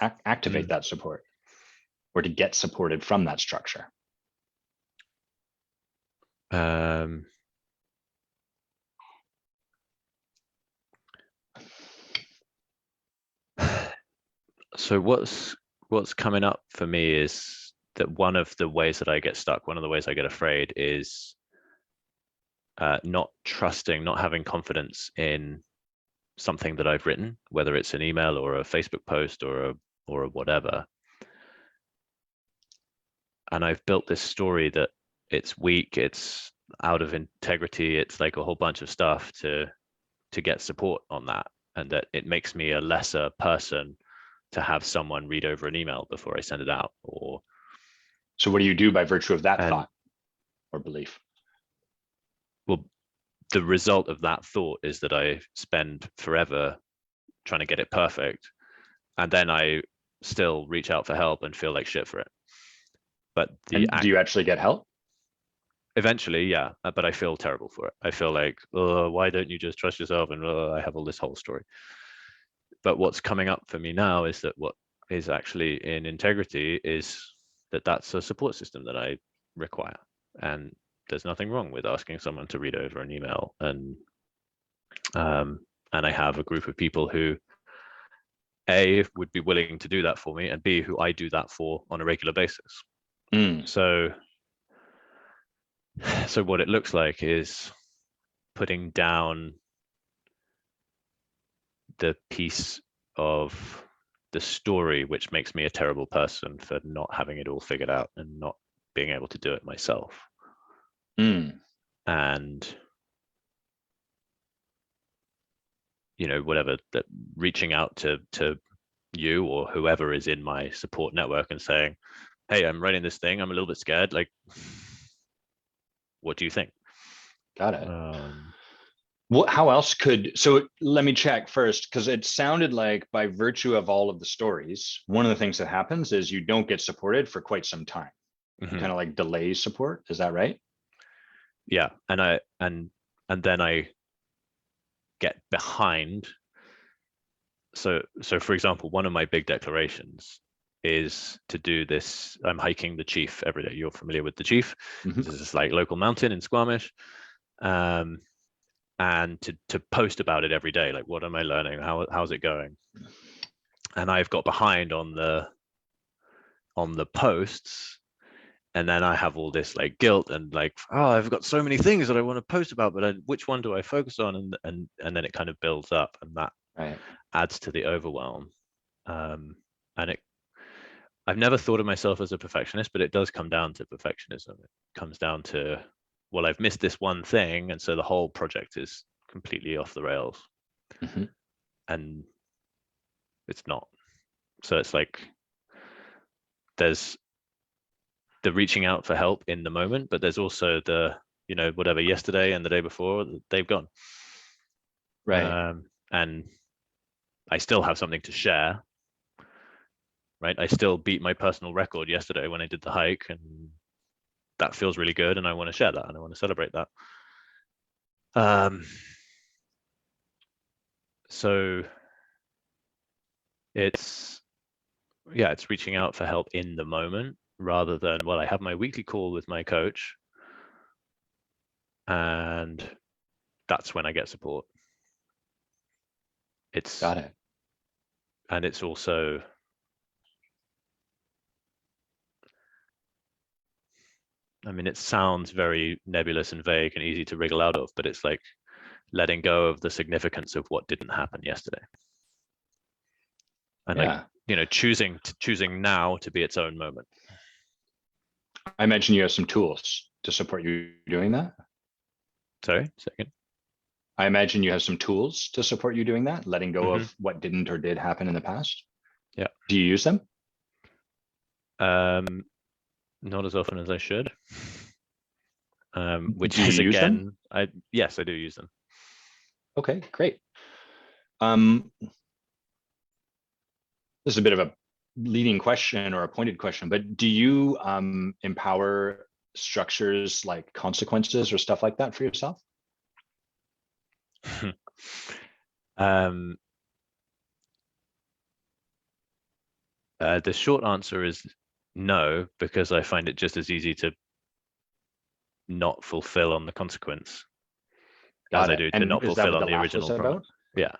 activate that support or to get supported from that structure? So what's coming up for me is that one of the ways that I get stuck, one of the ways I get afraid is not trusting, not having confidence in something that I've written, whether it's an email or a Facebook post or a whatever. And I've built this story that it's weak, it's out of integrity, it's like a whole bunch of stuff to get support on that, and that it makes me a lesser person to have someone read over an email before I send it out. Or so what do you do by virtue of that thought or belief? Well, the result of that thought is that I spend forever trying to get it perfect, and then I still reach out for help and feel like shit for it. But do you actually get help? Eventually, yeah, but I feel terrible for it. I feel like, oh, why don't you just trust yourself? And I have all this whole story. But what's coming up for me now is that what is actually in integrity is that that's a support system that I require. And there's nothing wrong with asking someone to read over an email. And I have a group of people who, A, would be willing to do that for me, and B, who I do that for on a regular basis. Mm. So what it looks like is putting down the piece of the story which makes me a terrible person for not having it all figured out and not being able to do it myself. Mm. And whatever, that reaching out to you or whoever is in my support network and saying, hey, I'm writing this thing, I'm a little bit scared, like, what do you think? Got it. What, how else so let me check first, because it sounded like by virtue of all of the stories, one of the things that happens is you don't get supported for quite some time. Mhm. Kind of like delays support. Is that right? Yeah. And then I get behind. So for example, one of my big declarations is to do this. I'm hiking the Chief every day. You're familiar with the Chief. Mm-hmm. This is this like local mountain in Squamish. And to post about it every day, like, what am I learning? How's it going? And I've got behind on the posts, and then I have all this like guilt and like, oh, I've got so many things that I want to post about, but which one do I focus on? And then it kind of builds up, and that Right. adds to the overwhelm. And I've never thought of myself as a perfectionist, but it does come down to perfectionism. It comes down to, well, I've missed this one thing, and so the whole project is completely off the rails. Mm-hmm. And it's not. So it's like there's the reaching out for help in the moment, but there's also the, whatever, yesterday and the day before, they've gone. Right. And I still have something to share, right? I still beat my personal record yesterday when I did the hike, and that feels really good, and I want to share that, and I want to celebrate that. So it's reaching out for help in the moment rather than, well, I have my weekly call with my coach, and that's when I get support. Got it. And it's also, I mean, it sounds very nebulous and vague and easy to wriggle out of, but it's like letting go of the significance of what didn't happen yesterday. And Yeah. like, choosing now to be its own moment. I imagine you have some tools to support you doing that. Sorry, second. I imagine you have some tools to support you doing that, letting go Mm-hmm. of what didn't or did happen in the past. Yeah. Do you use them? Not as often as I should. Which Do you is, use them? again, yes, I do use them. Okay, great. This is a bit of a leading question or a pointed question, but do you empower structures like consequences or stuff like that for yourself? The short answer is no, because I find it just as easy to not fulfill on the consequence as Got I it. do to And not is that fulfill what on the the laugh was original promise. about? Yeah.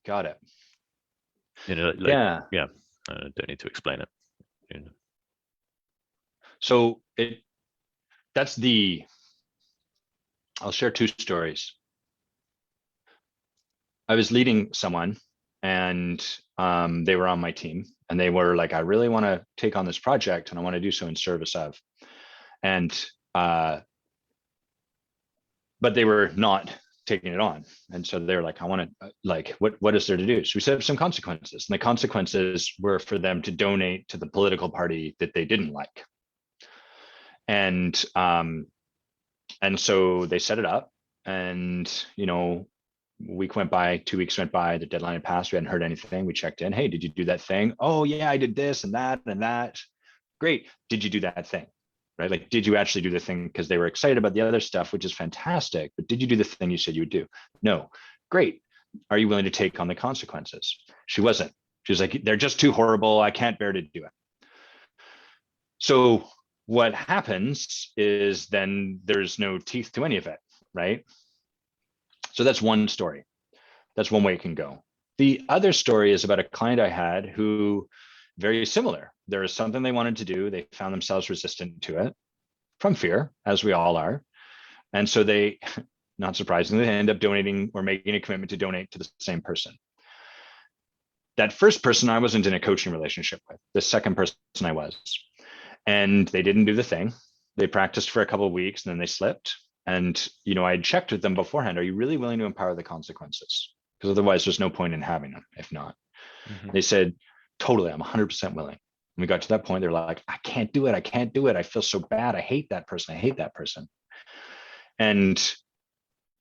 Got it. Yeah. I don't need to explain it. So that's the, I'll share two stories. I was leading someone and they were on my team and they were like, I really want to take on this project and I want to do so in service of. And but they were not taking it on. And so they're like, I want to, like, what is there to do? So we set up some consequences. And the consequences were for them to donate to the political party that they didn't like. And so they set it up and, week went by, 2 weeks went by, the deadline had passed, we hadn't heard anything. We checked in. Hey, did you do that thing? Oh yeah, I did this and that and that. Great. Did you do that thing? Right? Like, did you actually do the thing? Because they were excited about the other stuff, which is fantastic. But did you do the thing you said you would do? No. Great. Are you willing to take on the consequences? She wasn't. She was like, they're just too horrible. I can't bear to do it. So what happens is then there's no teeth to any of it, right? So that's one story. That's one way it can go. The other story is about a client I had who very similar. There is something they wanted to do. They found themselves resistant to it from fear, as we all are. And so they, not surprisingly, they end up donating or making a commitment to donate to the same person. That first person I wasn't in a coaching relationship with. The second person I was. And they didn't do the thing. They practiced for a couple of weeks and then they slipped. And, you know, I had checked with them beforehand. Are you really willing to empower the consequences? Because otherwise there's no point in having them, if not. They said, totally, I'm 100% willing. And we got to that point, they're like, I can't do it. I can't do it. I feel so bad. I hate that person. I hate that person. And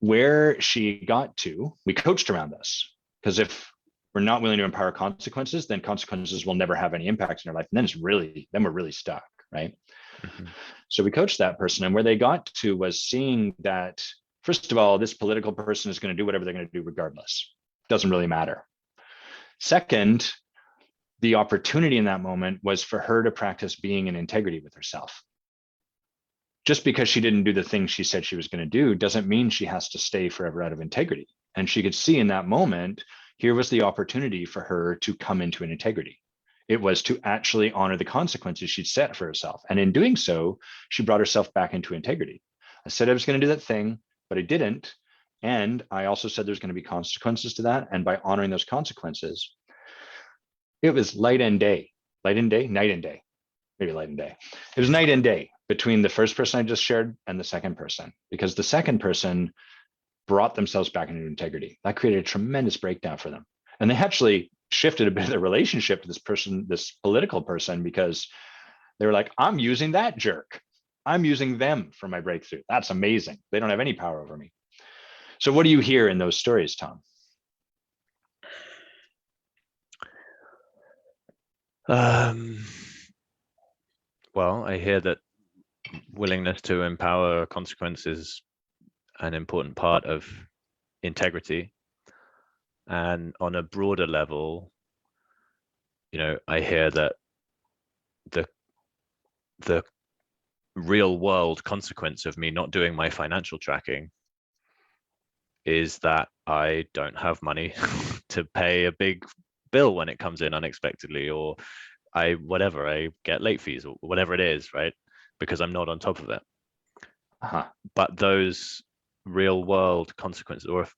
where she got to, we coached around this. Because if we're not willing to empower consequences, then consequences will never have any impact in our life. And then we're really stuck, right? So we coached that person. And where they got to was seeing that, first of all, this political person is going to do whatever they're going to do regardless. Doesn't really matter. Second, the opportunity in that moment was for her to practice being in integrity with herself. Just because she didn't do the thing she said she was going to do doesn't mean she has to stay forever out of integrity. And she could see in that moment, here was the opportunity for her to come into an integrity. It was to actually honor the consequences she'd set for herself. And in doing so, she brought herself back into integrity. I said I was going to do that thing, but I didn't. And I also said there's going to be consequences to that. And by honoring those consequences, it was night and day, maybe light and day. It was night and day between the first person I just shared and the second person, because the second person brought themselves back into integrity. That created a tremendous breakdown for them. And they actually shifted a bit of their relationship to this person, this political person, because they were like, I'm using that jerk. I'm using them for my breakthrough. That's amazing. They don't have any power over me. So what do you hear in those stories, Tom? Well, I hear that willingness to empower consequence is an important part of integrity. And on a broader level, you know, I hear that the real world consequence of me not doing my financial tracking is that I don't have money to pay a big bill when it comes in unexpectedly, or I get late fees or whatever it is, right? Because I'm not on top of it. But those real world consequences, or if,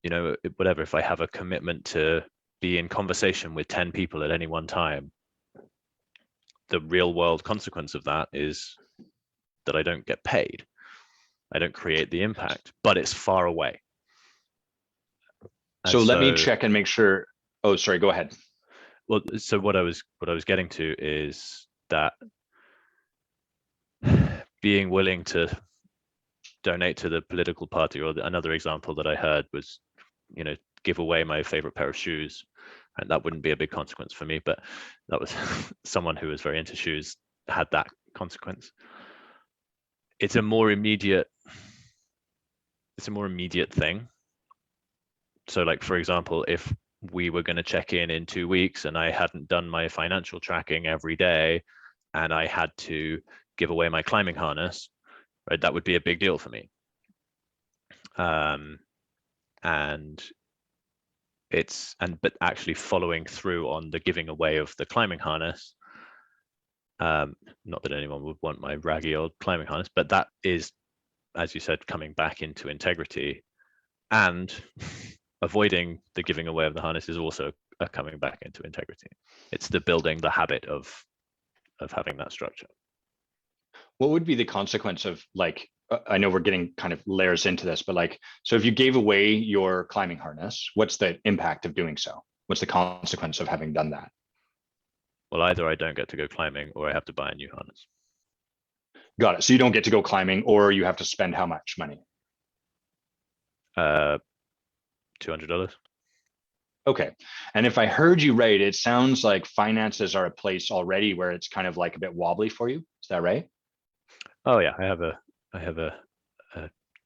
you know, whatever, if I have a commitment to be in conversation with 10 people at any one time, the real world consequence of that is that I don't get paid. I don't create the impact, but it's far away. So let me check and make sure. Oh, sorry, go ahead. Well, so what I was getting to is that being willing to donate to the political party, or another example that I heard was, you know, give away my favorite pair of shoes. And that wouldn't be a big consequence for me, but that was someone who was very into shoes had that consequence. It's a more immediate thing. So like, for example, if we were going to check in 2 weeks and I hadn't done my financial tracking every day and I had to give away my climbing harness, right, that would be a big deal for me. But actually following through on the giving away of the climbing harness, not that anyone would want my raggy old climbing harness, but that is, as you said, coming back into integrity. And avoiding the giving away of the harness is also coming back into integrity. It's the building the habit of having that structure. What would be the consequence of, like, I know we're getting kind of layers into this, but like, so if you gave away your climbing harness, what's the impact of doing so? What's the consequence of having done that? Well, either I don't get to go climbing or I have to buy a new harness. Got it. So you don't get to go climbing, or you have to spend how much money? $200. Okay. And if I heard you right, it sounds like finances are a place already where it's kind of like a bit wobbly for you. Is that right? Oh yeah, I have a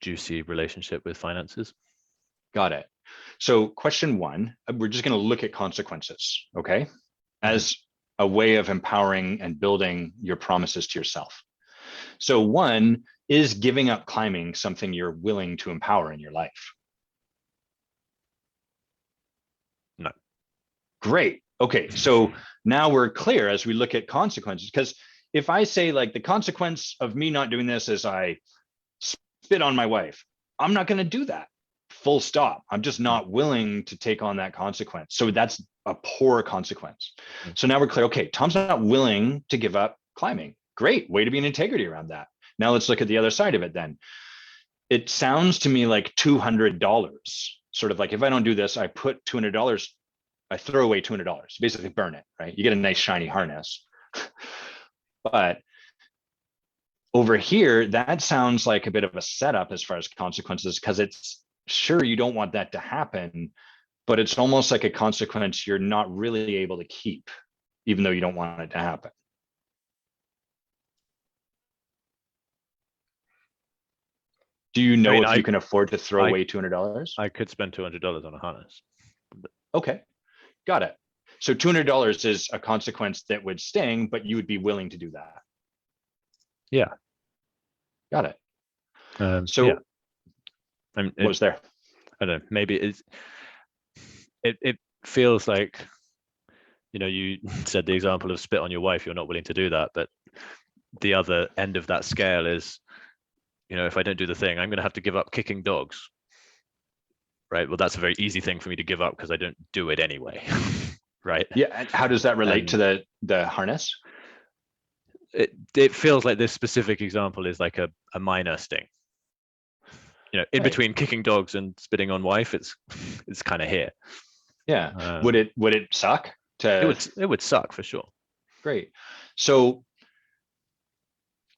juicy relationship with finances. Got it. So question one, we're just going to look at consequences, okay? As a way of empowering and building your promises to yourself. So one, is giving up climbing something you're willing to empower in your life? No. Great. Okay, so now we're clear as we look at consequences. Because if I say like the consequence of me not doing this is I spit on my wife, I'm not going to do that. Full stop. I'm just not willing to take on that consequence. So that's a poor consequence. So now we're clear. Okay, Tom's not willing to give up climbing. Great, way to be in integrity around that. Now let's look at the other side of it then. It sounds to me like $200. Sort of like if I don't do this, I put $200, I throw away $200, basically burn it, right? You get a nice shiny harness. But over here, that sounds like a bit of a setup as far as consequences, because it's sure you don't want that to happen, but it's almost like a consequence you're not really able to keep, even though you don't want it to happen. Do you know if you can afford to throw away $200? I could spend $200 on a harness. Okay, got it. So $200 is a consequence that would sting, but you would be willing to do that. Yeah. Got it. So yeah. What was there? I don't know, maybe it feels like, you said the example of spit on your wife, you're not willing to do that, but the other end of that scale is, if I don't do the thing, I'm going to have to give up kicking dogs. Right. Well, that's a very easy thing for me to give up because I don't do it anyway. Right. Yeah. And how does that relate to the harness? It feels like this specific example is like a minor sting. In between kicking dogs and spitting on wife, it's kind of here. Yeah. Would it suck? It would suck for sure. Great. So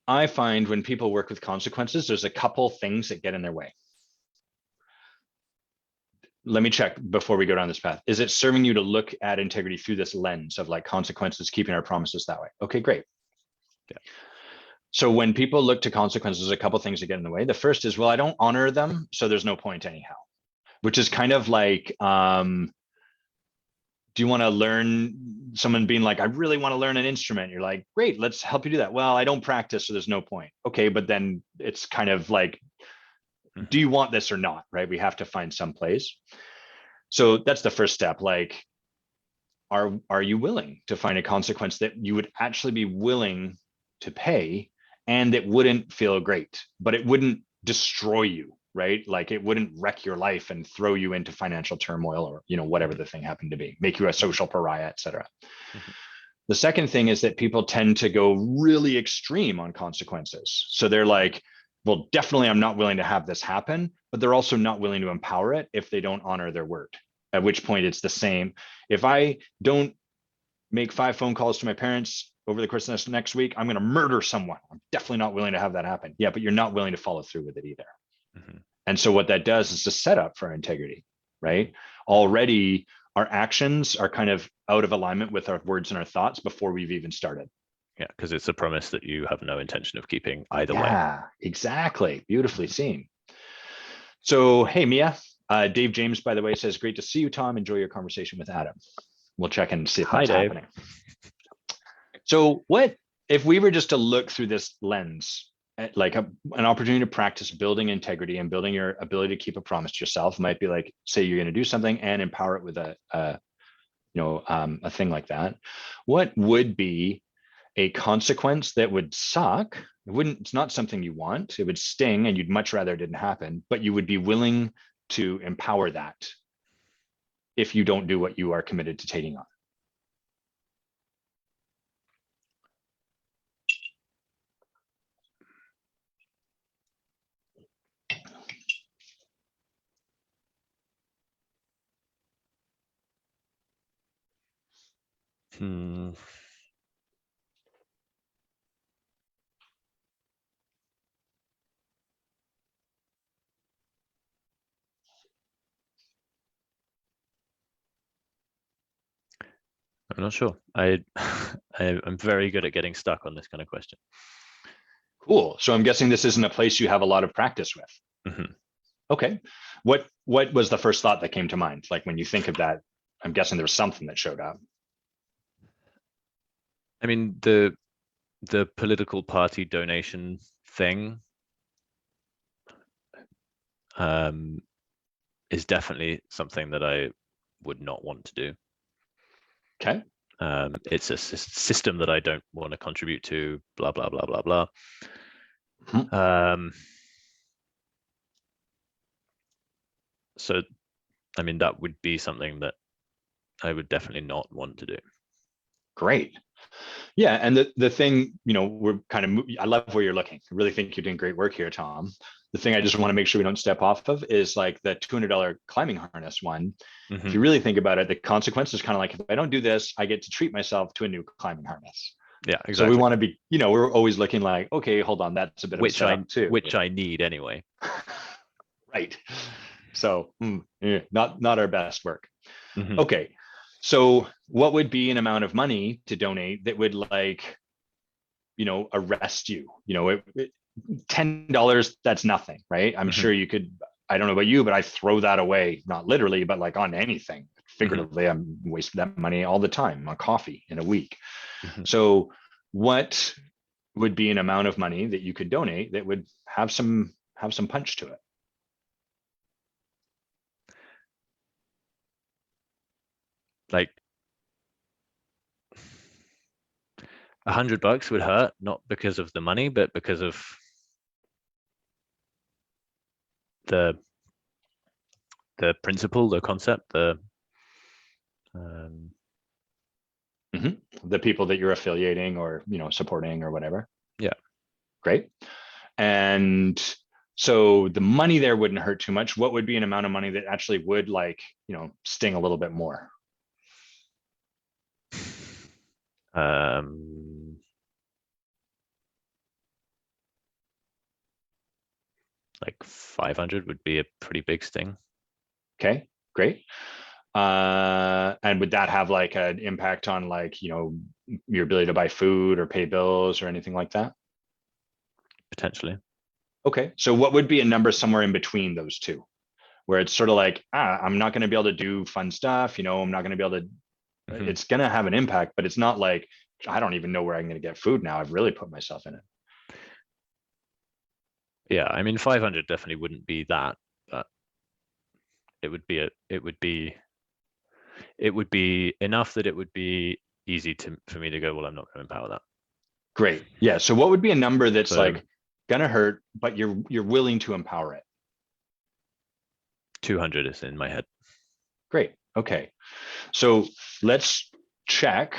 I find when people work with consequences, there's a couple things that get in their way. Let me check before we go down this path. Is it serving you to look at integrity through this lens of like consequences, keeping our promises that way? Okay, great. Yeah. So when people look to consequences, there's a couple things that get in the way. The first is, well, I don't honor them, so there's no point anyhow, which is kind of like, do you want to learn, someone being like, I really want to learn an instrument. You're like, great, let's help you do that. Well, I don't practice, so there's no point. Okay, but then it's kind of like, do you want this or not, right? We have to find some place. So that's the first step. Like, are you willing to find a consequence that you would actually be willing to pay and it wouldn't feel great, but it wouldn't destroy you, right? Like it wouldn't wreck your life and throw you into financial turmoil or, whatever the thing happened to be, make you a social pariah, et cetera. The second thing is that people tend to go really extreme on consequences. So they're like, well, definitely I'm not willing to have this happen, but they're also not willing to empower it if they don't honor their word. At which point it's the same. If I don't make 5 phone calls to my parents over the course of this next week, I'm going to murder someone. I'm definitely not willing to have that happen. Yeah, but you're not willing to follow through with it either. And so what that does is a setup for integrity, right? Already our actions are kind of out of alignment with our words and our thoughts before we've even started. Yeah, because it's a promise that you have no intention of keeping either way. Yeah, exactly. Beautifully seen. So, hey, Mia. Dave James, by the way, says, great to see you, Tom. Enjoy your conversation with Adam. We'll check and see if that's happening. So what if we were just to look through this lens, like an opportunity to practice building integrity and building your ability to keep a promise to yourself might be like, say you're going to do something and empower it with a thing like that. What would be a consequence that would suck? It's not something you want. It would sting and you'd much rather it didn't happen, but you would be willing to empower that if you don't do what you are committed to taking on. I'm not sure. I'm very good at getting stuck on this kind of question. Cool. So I'm guessing this isn't a place you have a lot of practice with. Okay. What was the first thought that came to mind? Like when you think of that, I'm guessing there was something that showed up. I mean, the political party donation thing is definitely something that I would not want to do. Okay. It's a system that I don't want to contribute to, blah, blah, blah, blah, blah. So, I mean, that would be something that I would definitely not want to do. Great. Yeah. And the thing, we're kind of, I love where you're looking. I really think you're doing great work here, Tom. The thing I just want to make sure we don't step off of is like the $200 climbing harness one. If you really think about it, the consequence is kind of like, if I don't do this, I get to treat myself to a new climbing harness. Yeah, exactly. So we want to be, we're always looking like, okay, hold on, that's a bit of a setup too. Which I need anyway. Right. So not our best work. Mm-hmm. Okay. So what would be an amount of money to donate that would like, arrest you? $10, that's nothing, right? I'm sure you could, I don't know about you, but I throw that away, not literally, but like on anything. Figuratively, I'm wasting that money all the time on coffee in a week. So what would be an amount of money that you could donate that would have some punch to it? Like $100 would hurt, not because of the money, but because of the principle, the concept, the people that you're affiliating or supporting or whatever. Yeah. Great. And so the money there wouldn't hurt too much. What would be an amount of money that actually would like sting a little bit more? Like 500 would be a pretty big sting. Okay, great. And would that have like an impact on like, your ability to buy food or pay bills or anything like that? Potentially. Okay, so what would be a number somewhere in between those two, where it's sort of like, I'm not going to be able to do fun stuff, I'm not going to be able to, it's going to have an impact, but it's not like, I don't even know where I'm going to get food now. I've really put myself in it. Yeah, I mean, 500 definitely wouldn't be that, but it would be enough that it would be easy for me to go, well, I'm not going to empower that. Great. Yeah. So what would be a number that's like gonna hurt, but you're willing to empower it? 200 is in my head. Great. Okay. So let's check.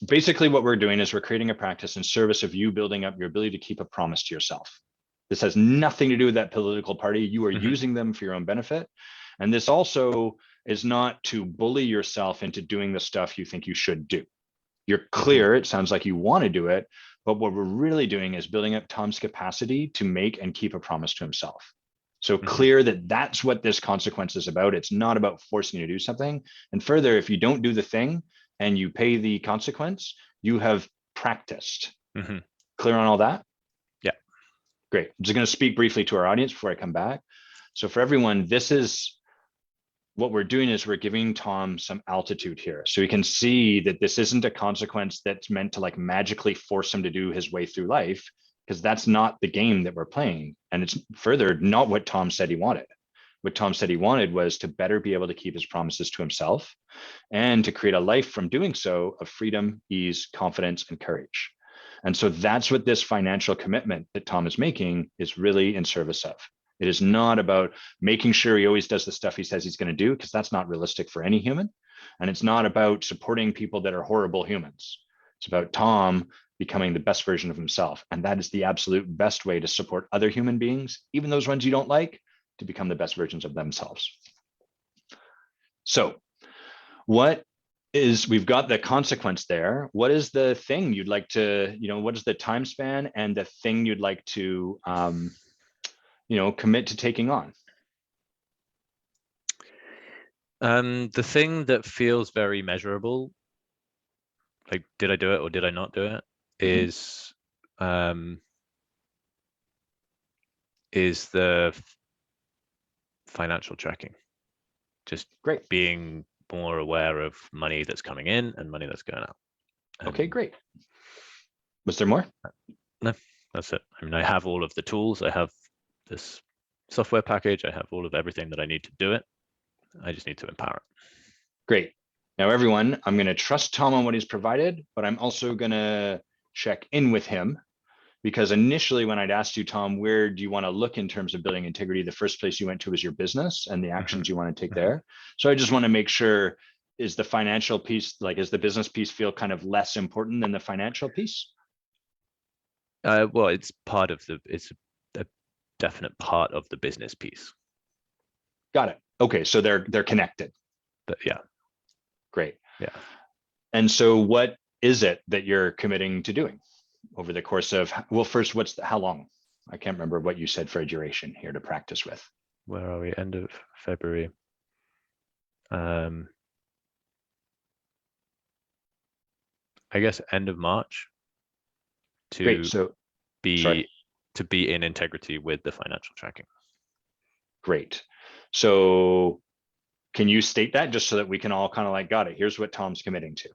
Basically, what we're doing is we're creating a practice in service of you building up your ability to keep a promise to yourself. This has nothing to do with that political party. You are using them for your own benefit. And this also is not to bully yourself into doing the stuff you think you should do. You're clear. It sounds like you want to do it. But what we're really doing is building up Tom's capacity to make and keep a promise to himself. So clear that that's what this consequence is about. It's not about forcing you to do something. And further, if you don't do the thing and you pay the consequence, you have practiced. Clear on all that? Yeah. Great. I'm just going to speak briefly to our audience before I come back. So for everyone, this is what we're doing is we're giving Tom some altitude here. So he can see that this isn't a consequence that's meant to like magically force him to do his way through life, because that's not the game that we're playing. And it's further not what Tom said he wanted. What Tom said he wanted was to better be able to keep his promises to himself and to create a life from doing so of freedom, ease, confidence, and courage. And so that's what this financial commitment that Tom is making is really in service of. It is not about making sure he always does the stuff he says he's going to do, because that's not realistic for any human. And it's not about supporting people that are horrible humans. It's about Tom becoming the best version of himself. And that is the absolute best way to support other human beings, even those ones you don't like, to become the best versions of themselves. So we've got the consequence there. What is the thing you'd like to, what is the time span and the thing you'd like to, commit to taking on? The thing that feels very measurable, like did I do it or did I not do it, is the financial tracking. Just great. Being more aware of money that's coming in and money that's going out. Okay, great. Was there more? No, that's it. I mean, I have all of the tools. I have this software package. I have all of everything that I need to do it. I just need to empower it. Great. Now, everyone, I'm going to trust Tom on what he's provided, but I'm also going to check in with him because initially when I'd asked you, Tom, where do you want to look in terms of building integrity? The first place you went to was your business and the actions you want to take there. So I just want to make sure, is the financial piece, like, is the business piece feel kind of less important than the financial piece? Well, it's a definite part of the business piece. Got it. Okay, so they're connected. But yeah. Great. Yeah. And so what is it that you're committing to doing over the course of, well, first, how long? I can't remember what you said for a duration here to practice with. Where are we? End of February. I guess end of March Great. So, be in integrity with the financial tracking. Great. So can you state that just so that we can all kind of like, got it, here's what Tom's committing to?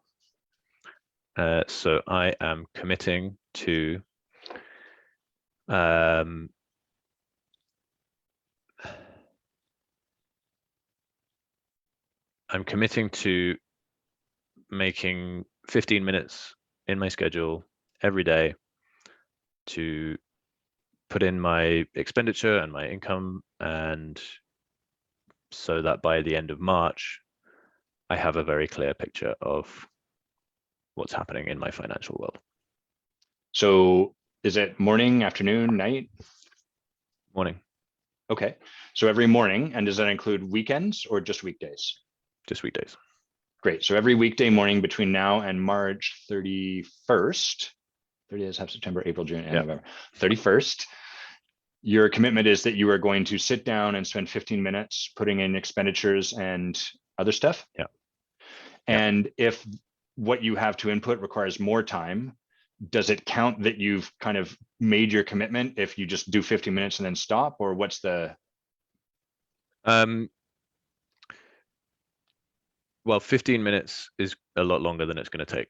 So I am committing to I'm committing to making 15 minutes in my schedule every day to put in my expenditure and my income, and so that by the end of March, I have a very clear picture of what's happening in my financial world. So is it morning, afternoon, night? Morning. Okay. So every morning, and does that include weekends or just weekdays? Just weekdays. Great. So every weekday morning between now and March 31st, 30 days have September, April, June, and November, 31st, your commitment is that you are going to sit down and spend 15 minutes putting in expenditures and other stuff. Yeah. And if what you have to input requires more time, does it count that you've kind of made your commitment if you just do 50 minutes and then stop, or what's the? Well, 15 minutes is a lot longer than it's going to take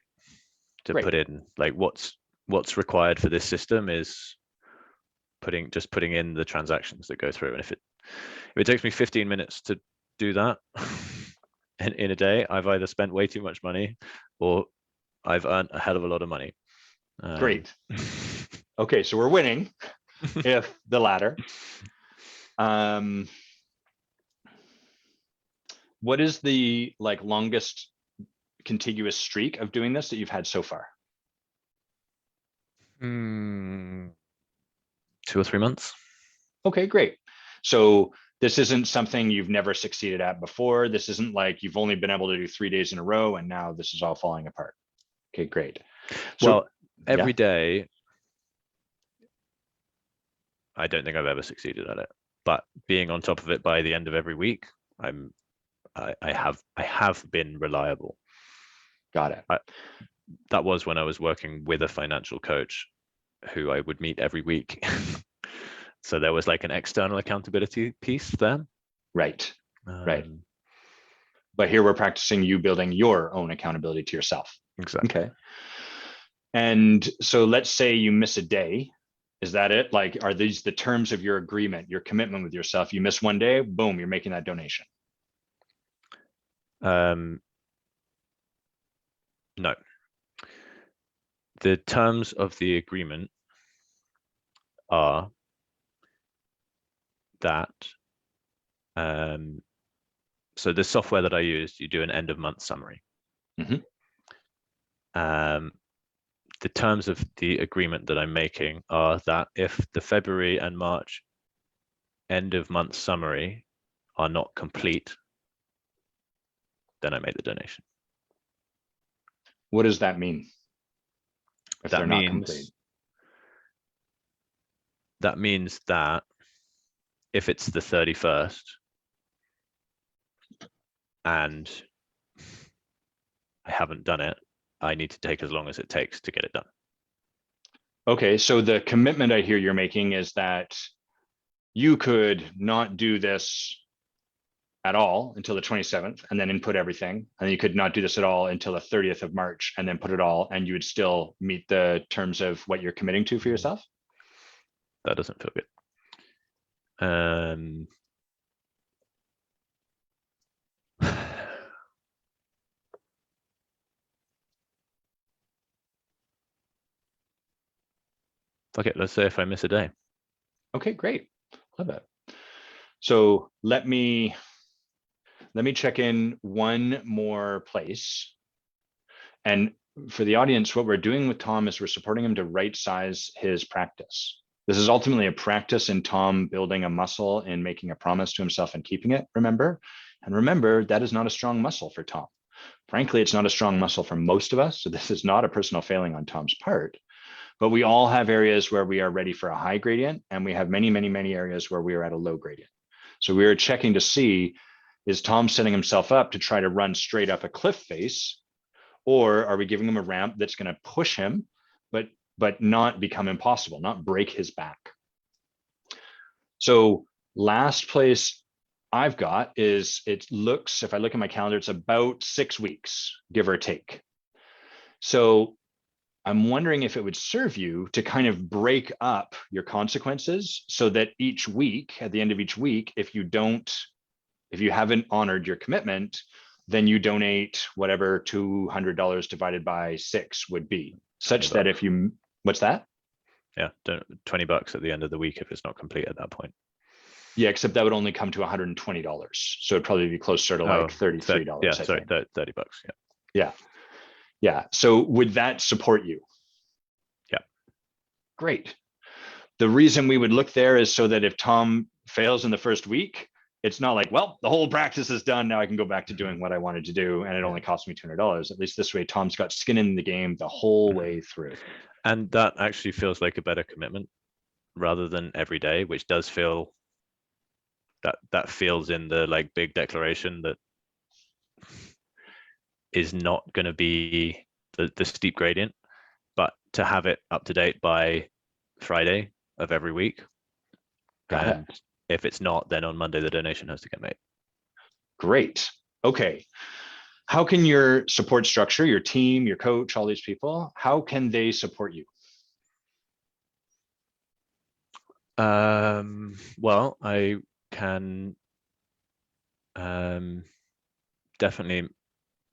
to put in, like, what's required for this system is putting in the transactions that go through. And if it takes me 15 minutes to do that in a day, I've either spent way too much money or I've earned a hell of a lot of money. Great. Okay, so we're winning if the latter. What is the longest contiguous streak of doing this that you've had so far? 2 or 3 months. Okay, great. So this isn't something you've never succeeded at before. This isn't like you've only been able to do 3 days in a row and now this is all falling apart. Okay, great. So, well, every day, I don't think I've ever succeeded at it, but being on top of it by the end of every week, I have been reliable. Got it. That was when I was working with a financial coach who I would meet every week. So there was like an external accountability piece there. Right. Right. But here we're practicing you building your own accountability to yourself. Exactly. Okay. And so let's say you miss a day. Is that it? Like, are these the terms of your agreement, your commitment with yourself? You miss one day, boom, you're making that donation. No. The terms of the agreement are that so the software that I used, you do an end of month summary. Mm-hmm. The terms of the agreement that I'm making are that if the February and March end of month summary are not complete, then I make the donation. What does that mean? If they're not complete? That means that if it's the 31st and I haven't done it, I need to take as long as it takes to get it done. Okay, so the commitment I hear you're making is that you could not do this at all until the 27th and then input everything. And you could not do this at all until the 30th of March and then put it all, and you would still meet the terms of what you're committing to for yourself? That doesn't feel good. Fuck it, let's say if I miss a day. Okay, great. Love it. So let me check in one more place. And for the audience, what we're doing with Tom is we're supporting him to right size his practice. This is ultimately a practice in Tom building a muscle and making a promise to himself and keeping it, remember? And remember, that is not a strong muscle for Tom. Frankly, it's not a strong muscle for most of us. So this is not a personal failing on Tom's part. But we all have areas where we are ready for a high gradient, and we have many, many, many areas where we are at a low gradient. So we are checking to see, is Tom setting himself up to try to run straight up a cliff face, or are we giving him a ramp that's going to push him, but not become impossible, not break his back? So last place I've got is, it looks, if I look at my calendar, it's about 6 weeks, give or take. So I'm wondering if it would serve you to kind of break up your consequences so that each week, at the end of each week, if you haven't honored your commitment, then you donate whatever $200 divided by 6 would be, such that if you, what's that? Yeah, $20 at the end of the week if it's not complete at that point. Yeah, except that would only come to $120. So it'd probably be closer to like $33. Yeah, sorry, $30. Yeah. Yeah. So would that support you? Yeah. Great. The reason we would look there is so that if Tom fails in the first week, it's not like, well, the whole practice is done. Now I can go back to doing what I wanted to do. And it only cost me $200. At least this way, Tom's got skin in the game the whole way through. And that actually feels like a better commitment rather than every day, which does feel that feels in the like big declaration that is not going to be the steep gradient, but to have it up to date by Friday of every week. Got and it. If it's not, then on Monday the donation has to get made. Great. Okay. How can your support structure, your team, your coach, all these people, how can they support you? Well, I can definitely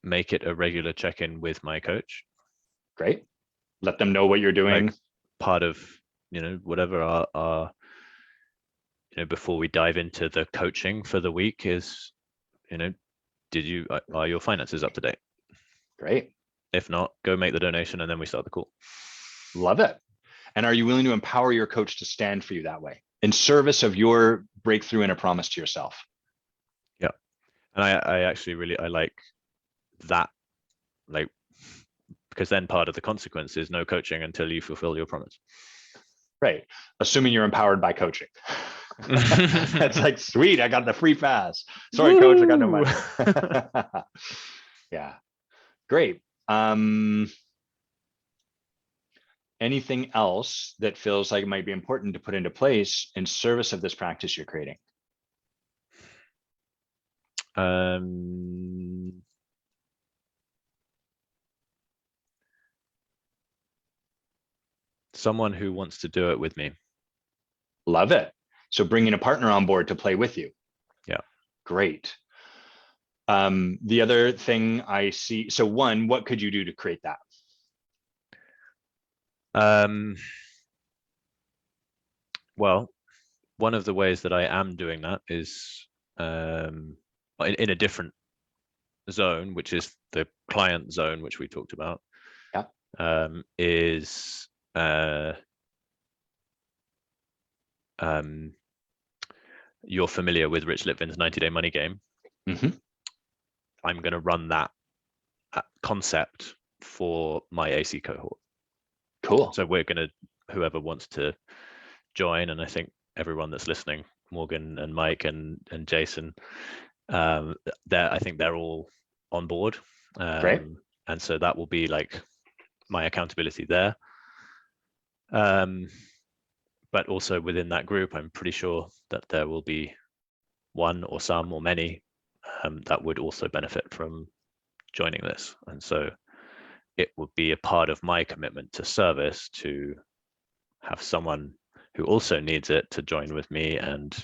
make it a regular check-in with my coach. Great. Let them know what you're doing. Like part of, whatever our before we dive into the coaching for the week is, are your finances up to date? Great. If not, go make the donation and then we start the call. Love it. And are you willing to empower your coach to stand for you that way in service of your breakthrough and a promise to yourself? Yeah. And I actually I like that, like, because then part of the consequence is no coaching until you fulfill your promise. Right. Assuming you're empowered by coaching. It's like, sweet, I got the free pass. Sorry, Woo! Coach, I got no money. Yeah. Great. Anything else that feels like it might be important to put into place in service of this practice you're creating? Someone who wants to do it with me. Love it. So bringing a partner on board to play with you. Yeah. Great. The other thing I see, so one, what could you do to create that? Well, one of the ways that I am doing that is in a different zone, which is the client zone, which we talked about. Yeah. Is you're familiar with Rich Litvin's 90-day money game. Mm-hmm. I'm going to run that concept for my AC cohort. Cool. So we're going to, whoever wants to join, and I think everyone that's listening, Morgan and Mike and Jason, I think they're all on board. Great. And so that will be like my accountability there. But also within that group, I'm pretty sure that there will be one or some or many that would also benefit from joining this. And so it would be a part of my commitment to service to have someone who also needs it to join with me and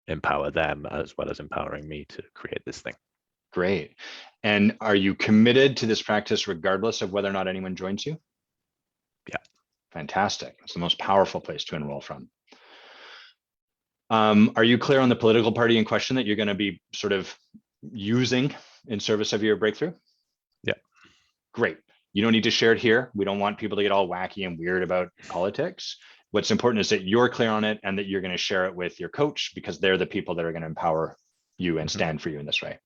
empower them as well as empowering me to create this thing. Great. And are you committed to this practice regardless of whether or not anyone joins you? Yeah. Fantastic. It's the most powerful place to enroll from. Are you clear on the political party in question that you're going to be sort of using in service of your breakthrough? Yeah. Great. You don't need to share it here. We don't want people to get all wacky and weird about politics. What's important is that you're clear on it and that you're going to share it with your coach, because they're the people that are going to empower you and stand for you in this way.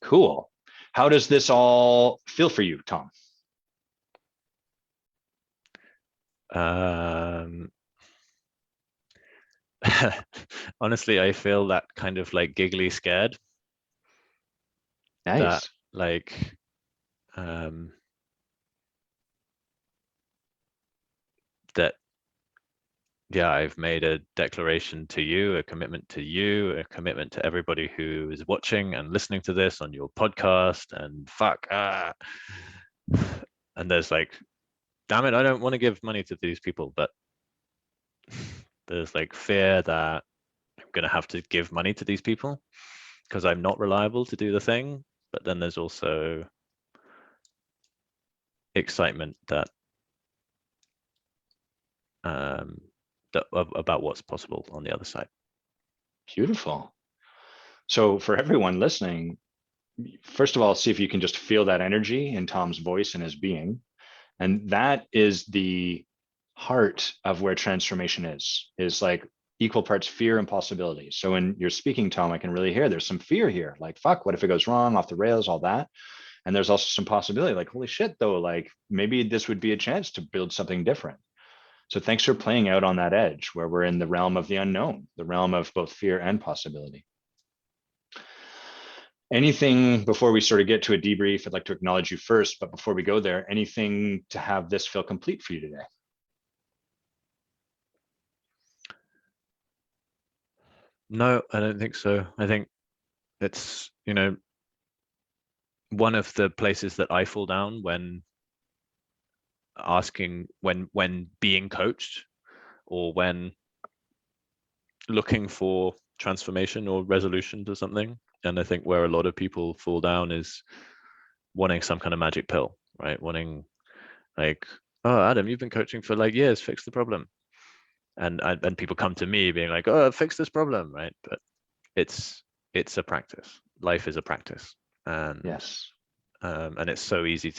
Cool. How does this all feel for you, Tom? Honestly, I feel that kind of like giggly scared. Nice. That like that yeah, I've made a declaration to you, a commitment to you, a commitment to everybody who is watching and listening to this on your podcast, and and there's like, damn it, I don't want to give money to these people, but there's like fear that I'm gonna have to give money to these people because I'm not reliable to do the thing. But then there's also excitement that about what's possible on the other side. Beautiful. So for everyone listening, first of all, see if you can just feel that energy in Tom's voice and his being. And that is the heart of where transformation is like equal parts fear and possibility. So when you're speaking, Tom, I can really hear there's some fear here, like, fuck, what if it goes wrong, off the rails, all that. And there's also some possibility, like, holy shit, though, like maybe this would be a chance to build something different. So thanks for playing out on that edge where we're in the realm of the unknown, the realm of both fear and possibility. Anything before we sort of get to a debrief? I'd like to acknowledge you first, but before we go there, anything to have this feel complete for you today? No, I don't think so. I think it's, one of the places that I fall down when being coached, or when looking for transformation or resolution to something. And I think where a lot of people fall down is wanting some kind of magic pill, right? Wanting like, oh, Adam, you've been coaching for like years, fix the problem. And people come to me being like, oh, fix this problem, right? But it's a practice. Life is a practice. And yes. And it's so easy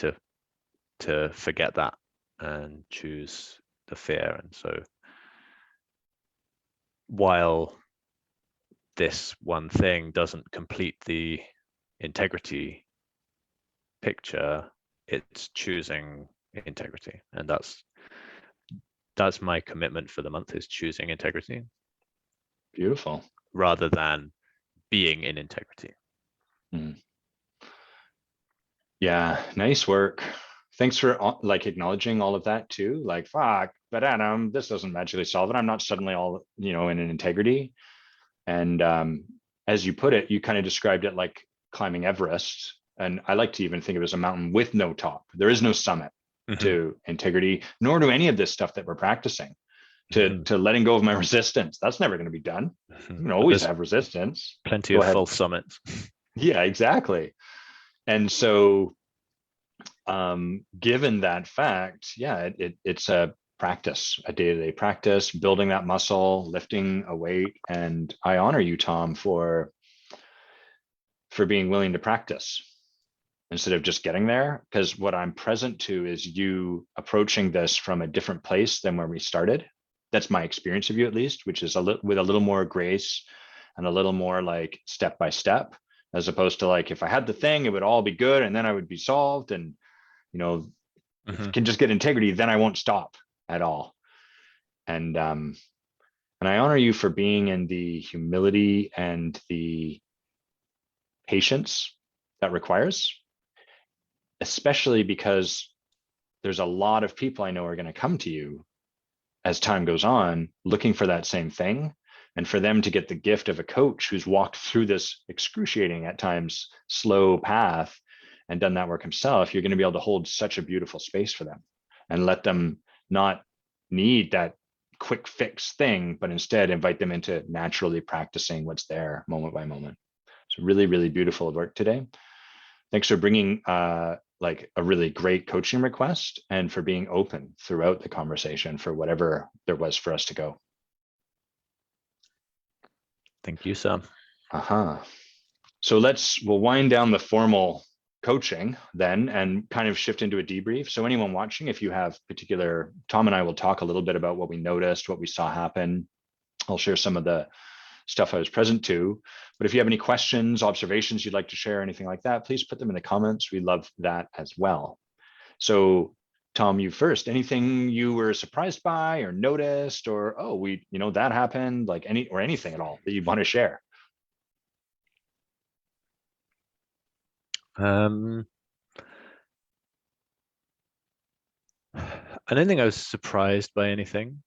to forget that and choose the fear. And so while this one thing doesn't complete the integrity picture, it's choosing integrity. And that's my commitment for the month, is choosing integrity. Beautiful. Rather than being in integrity. Yeah, nice work. Thanks for like acknowledging all of that too. Like, fuck, but Adam, this doesn't magically solve it. I'm not suddenly all, in an integrity. And as you put it, you kind of described it like climbing Everest. And I like to even think of it as a mountain with no top. There is no summit to integrity, nor to any of this stuff that we're practicing. To letting go of my resistance. That's never going to be done. You can always have resistance. Plenty of false summits. Yeah, exactly. And so given that fact, yeah, it's a practice, a day-to-day practice, building that muscle, lifting a weight. And I honor you, Tom, for being willing to practice instead of just getting there. Because what I'm present to is you approaching this from a different place than where we started. That's my experience of you, at least, which is with a little more grace and a little more like step by step, as opposed to like, if I had the thing, it would all be good and then I would be solved. And if I can just get integrity, then I won't stop at all. And I honor you for being in the humility and the patience that requires, especially because there's a lot of people I know are going to come to you as time goes on, looking for that same thing. And for them to get the gift of a coach who's walked through this excruciating, at times slow path and done that work himself, you're going to be able to hold such a beautiful space for them and let them not need that quick fix thing, but instead invite them into naturally practicing what's there moment by moment. So really, really beautiful work today. Thanks for bringing like a really great coaching request and for being open throughout the conversation for whatever there was for us to go. Thank you, Sam. So we'll wind down the formal coaching then and kind of shift into a debrief. So anyone watching, if you have Tom and I will talk a little bit about what we noticed, what we saw happen. I'll share some of the stuff I was present to, but if you have any questions, observations you'd like to share, anything like that, please put them in the comments. We love that as well. So Tom, you first, anything you were surprised by or noticed, or, oh, that happened, like anything at all that you want to share? I don't think I was surprised by anything.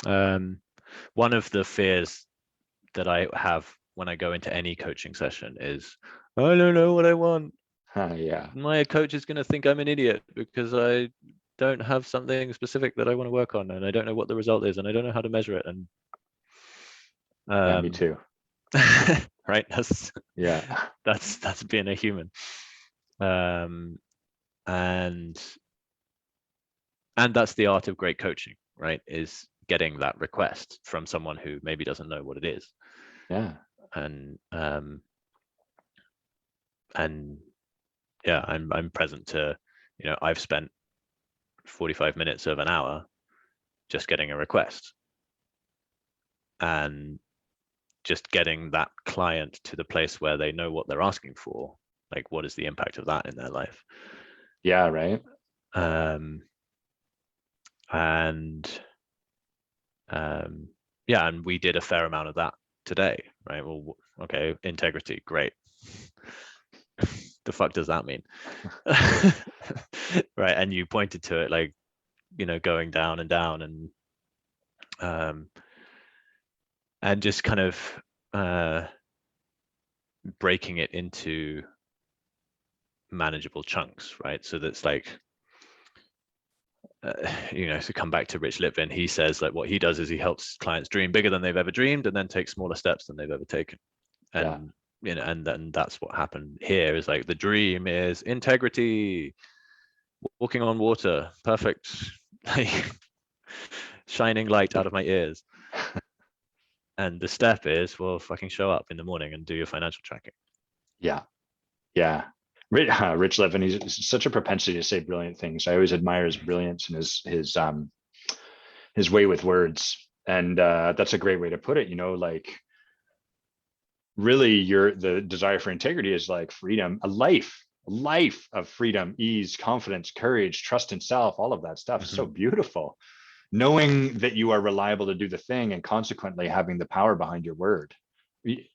One of the fears that I have when I go into any coaching session is, I don't know what I want. Yeah. My coach is going to think I'm an idiot because I don't have something specific that I want to work on, and I don't know what the result is, and I don't know how to measure it. And yeah, me too. Right? That's being a human. And that's the art of great coaching, right? Is getting that request from someone who maybe doesn't know what it is. Yeah. And yeah, I'm present to, I've spent 45 minutes of an hour just getting a request and just getting that client to the place where they know what they're asking for. Like, what is the impact of that in their life? Yeah, right. Yeah, and we did a fair amount of that today, right? Well, okay, integrity, great. The fuck does that mean? Right, and you pointed to it, like, going down and down, and just kind of breaking it into manageable chunks, right? So that's like, to come back to Rich Litvin, he says, like, what he does is he helps clients dream bigger than they've ever dreamed and then take smaller steps than they've ever taken. And and then that's what happened here, is like the dream is integrity, walking on water, perfect, like shining light out of my ears. And the step is, well, fucking show up in the morning and do your financial tracking. Yeah. Rich Litvin, he's such a propensity to say brilliant things. I always admire his brilliance and his way with words. And that's a great way to put it. Like, really, the desire for integrity is like freedom, a life of freedom, ease, confidence, courage, trust in self. All of that stuff is so beautiful. Knowing that you are reliable to do the thing and consequently having the power behind your word.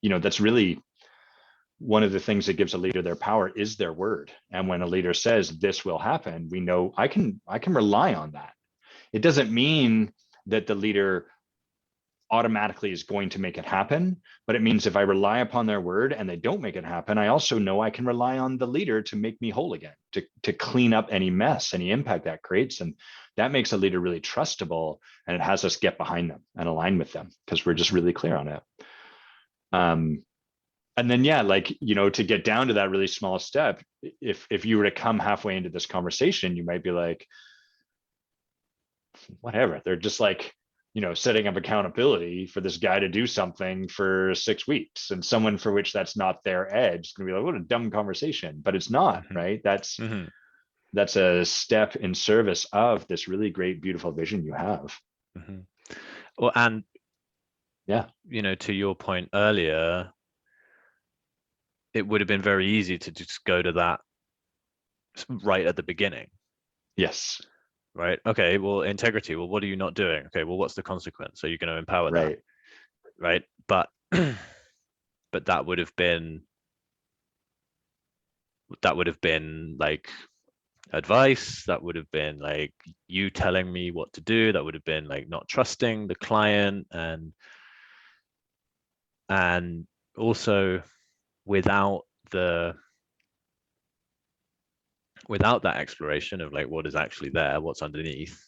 That's really one of the things that gives a leader their power, is their word. And when a leader says this will happen, we know I can rely on that. It doesn't mean that the leader automatically is going to make it happen, but it means if I rely upon their word and they don't make it happen, I also know I can rely on the leader to make me whole again, to clean up any mess, any impact that creates. And that makes a leader really trustable, and it has us get behind them and align with them because we're just really clear on it. And then, to get down to that really small step, if you were to come halfway into this conversation, you might be like, whatever, they're just like, setting up accountability for this guy to do something for 6 weeks, and someone for which that's not their edge is going to be like, what a dumb conversation. But it's not, right? That's a step in service of this really great, beautiful vision you have. Well, and yeah, to your point earlier, it would have been very easy to just go to that right at the beginning. Yes. Right. Okay. Well, integrity. Well, what are you not doing? Okay. Well, what's the consequence? So you're going to empower that. Right. But that would have been like advice. That would have been like you telling me what to do. That would have been like not trusting the client, and also without that exploration of like what is actually there, what's underneath,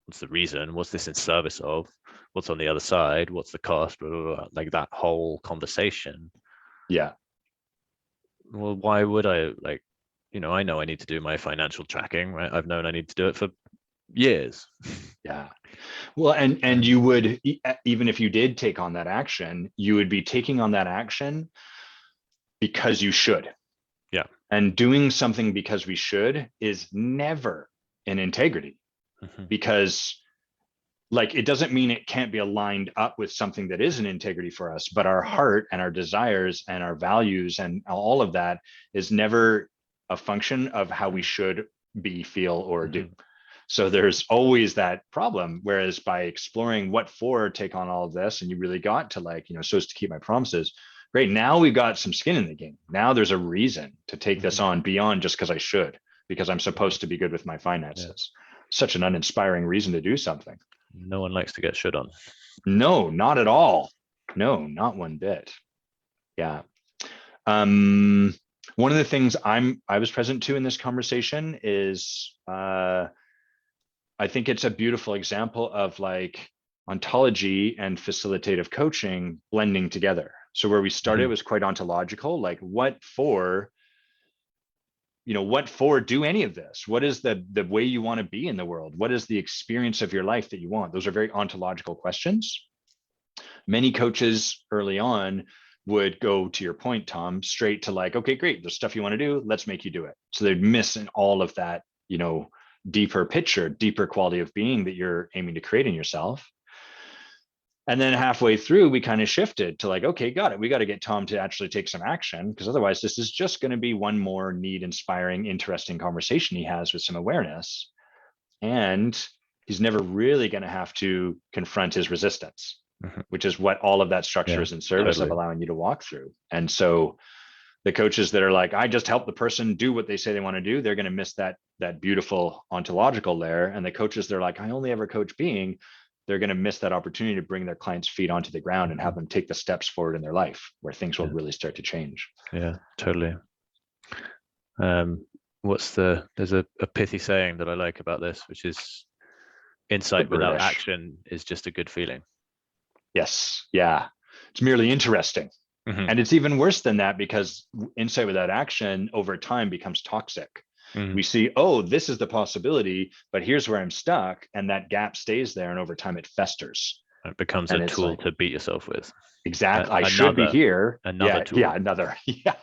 what's the reason, what's this in service of, what's on the other side, what's the cost, blah, blah, blah, like that whole conversation. Yeah. Well, why would I I know I need to do my financial tracking, right? I've known I need to do it for years. Yeah. Well, and you would, even if you did take on that action, you would be taking on that action because you should. Yeah. And doing something because we should is never in integrity, because like, it doesn't mean it can't be aligned up with something that is an integrity for us, but our heart and our desires and our values and all of that is never a function of how we should be, feel, or do. So there's always that problem. Whereas by exploring what for, take on all of this, and you really got to like, so as to keep my promises. Great. Now we've got some skin in the game. Now there's a reason to take this on beyond just because I should, because I'm supposed to be good with my finances. Yeah. Such an uninspiring reason to do something. No one likes to get shit on. No, not at all. No, not one bit. Yeah. One of the things I was present to in this conversation is I think it's a beautiful example of like ontology and facilitative coaching blending together. So where we started was quite ontological, like what for do any of this? What is the way you want to be in the world? What is the experience of your life that you want? Those are very ontological questions. Many coaches early on would go, to your point, Tom, straight to like, okay, great, there's stuff you want to do, let's make you do it. So they'd miss in all of that, deeper picture, deeper quality of being that you're aiming to create in yourself. And then halfway through, we kind of shifted to like, okay, got it. We got to get Tom to actually take some action, because otherwise this is just going to be one more neat, inspiring, interesting conversation he has with some awareness. And he's never really going to have to confront his resistance, which is what all of that structure is in service of allowing you to walk through. And so the coaches that are like, I just help the person do what they say they want to do, they're going to miss that beautiful ontological layer. And the coaches that are like, I only ever coach being, they're going to miss that opportunity to bring their clients' feet onto the ground and have them take the steps forward in their life where things will really start to change. Yeah, totally. There's a pithy saying that I like about this, which is insight without action is just a good feeling. Yes. Yeah. It's merely interesting. And it's even worse than that, because insight without action over time becomes toxic. We see, oh, this is the possibility, but here's where I'm stuck. And that gap stays there. And over time it festers. It becomes a tool to beat yourself with. Exactly. I should be here. Another tool. Yeah, another. Yeah.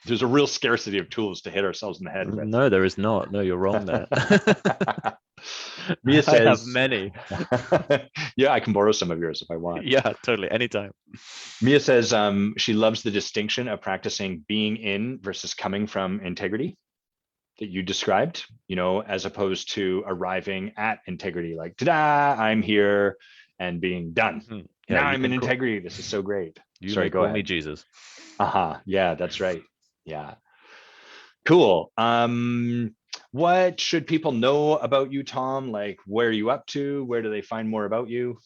There's a real scarcity of tools to hit ourselves in the head with. No, there is not. No, you're wrong there. Mia says, I have many. Yeah, I can borrow some of yours if I want. Yeah, totally. Anytime. Mia says she loves the distinction of practicing being in versus coming from integrity that you described, as opposed to arriving at integrity, like, ta-da, I'm here, and being done. Yeah, now I'm in integrity. This is so great. Sorry, go ahead. Me Jesus. Yeah, that's right. Yeah. Cool. What should people know about you, Tom? Like, where are you up to? Where do they find more about you?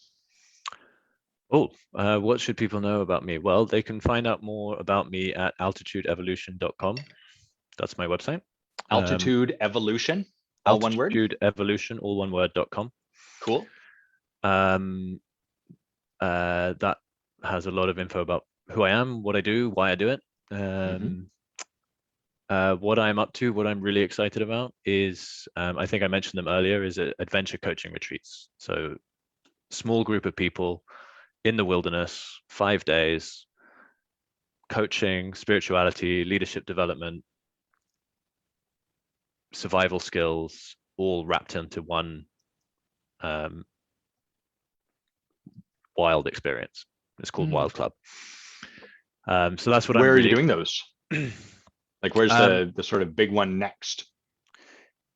What should people know about me? Well, they can find out more about me at altitudeevolution.com. That's my website. Altitude Evolution, all one word? Altitude Evolution, all one word.com. Cool. That has a lot of info about who I am, what I do, why I do it. What I'm up to, what I'm really excited about is, I think I mentioned them earlier, is adventure coaching retreats. So small group of people in the wilderness, 5 days, coaching, spirituality, leadership development, survival skills, all wrapped into one wild experience. It's called Wild Club. So that's what Where are you doing those? Like, where's the sort of big one next?